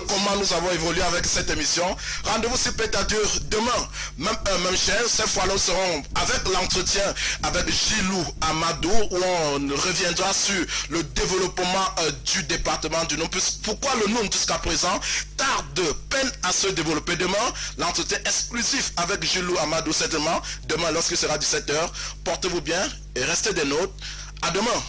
comment nous avons évolué avec cette émission. Rendez-vous sur Pétadur demain, même chaîne. Cette fois, nous serons avec l'entretien avec Gilou Amadou, où on reviendra sur le développement du département du Nord. Pourquoi le Nord jusqu'à présent tarde, peine à se développer. Demain, l'entretien exclusif avec Gilou Amadou, certainement. Demain, lorsqu'il sera 17h, portez-vous bien et restez des nôtres. À demain.